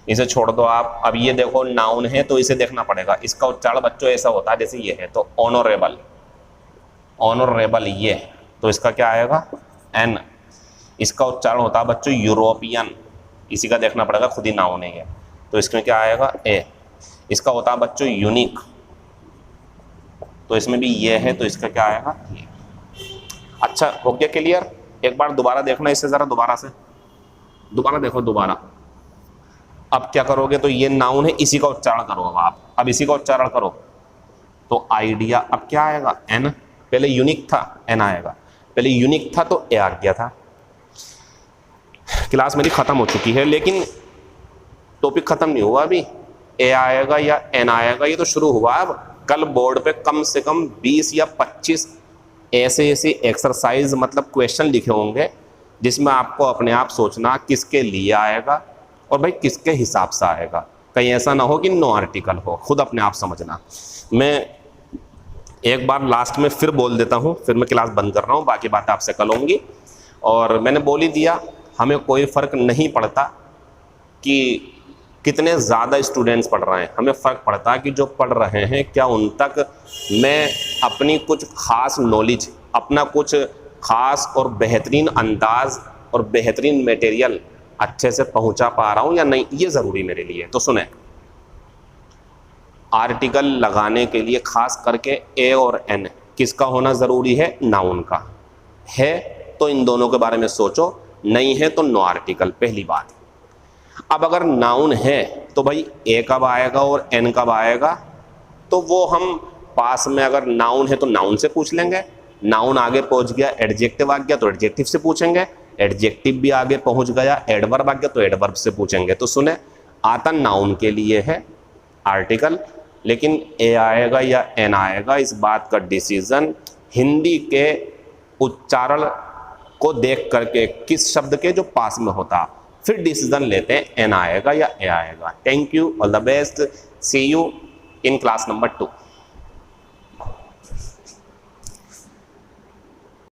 इसे छोड़ दो आप। अब ये देखो नाउन है तो इसे देखना पड़ेगा। इसका उच्चारण बच्चों ऐसा होता है जैसे ये है, तो ऑनरेबल, ऑनरेबल ये, तो इसका क्या आएगा? एन। इसका उच्चारण होता है बच्चों यूरोपियन, इसी का देखना पड़ेगा, खुद ही नाउन है ये, तो इसमें क्या आएगा? ए। इसका होता है बच्चों यूनिक, तो इसमें भी ये है, तो इसका क्या आएगा? ये। अच्छा हो गया क्लियर? एक बार दोबारा देखना इसे जरा, दोबारा से दोबारा देखो दोबारा। अब क्या करोगे? तो ये नाउन है, इसी का उच्चारण करो अब आप। अब इसी का उच्चारण करो तो आइडिया, अब क्या आएगा? एन। पहले यूनिक था, एन आएगा। पहले यूनिक था तो ए आ गया था। क्लास मेरी खत्म हो चुकी है, लेकिन टॉपिक खत्म नहीं हुआ अभी। ए आएगा या एन आएगा, ये तो शुरू हुआ। अब कल बोर्ड पे कम से कम 20 या 25 ऐसे एक्सरसाइज मतलब क्वेश्चन लिखे होंगे, जिसमें आपको अपने आप सोचना किसके लिए आएगा और भाई किसके हिसाब से आएगा। कहीं ऐसा ना हो कि नो आर्टिकल हो, खुद अपने आप समझना। मैं एक बार लास्ट में फिर बोल देता हूँ, फिर मैं क्लास बंद कर रहा हूँ, बाकी बातें आपसे कल होंगी। और मैंने बोल ही दिया, हमें कोई फ़र्क नहीं पड़ता कि कितने ज़्यादा स्टूडेंट्स पढ़ रहे हैं, हमें फ़र्क पड़ता है कि जो पढ़ रहे हैं क्या उन तक मैं अपनी कुछ ख़ास नॉलेज, अपना कुछ ख़ास और बेहतरीन अंदाज और बेहतरीन मटेरियल अच्छे से पहुंचा पा रहा हूं या नहीं, ये ज़रूरी मेरे लिए। तो सुने, आर्टिकल लगाने के लिए ख़ास करके ए और एन किसका होना ज़रूरी है? नाउन का। है तो इन दोनों के बारे में सोचो, नहीं है तो नो आर्टिकल, पहली बात। अब अगर नाउन है तो भाई ए कब आएगा और एन कब आएगा, तो वो हम पास में, अगर नाउन है तो नाउन से पूछ लेंगे, नाउन आगे पहुंच गया, एडजेक्टिव आ गया तो एडजेक्टिव से पूछेंगे, एडजेक्टिव भी आगे पहुंच गया, एडवर्ब आ गया तो एडवर्ब से पूछेंगे। तो सुने, आता नाउन के लिए है आर्टिकल, लेकिन ए आएगा या एन आएगा इस बात का डिसीजन हिंदी के उच्चारण को देख करके, किस शब्द के जो पास में होता, फिर डिसीजन लेते हैं एन आएगा या ए आएगा। Thank you, all the best, see you in class number 2।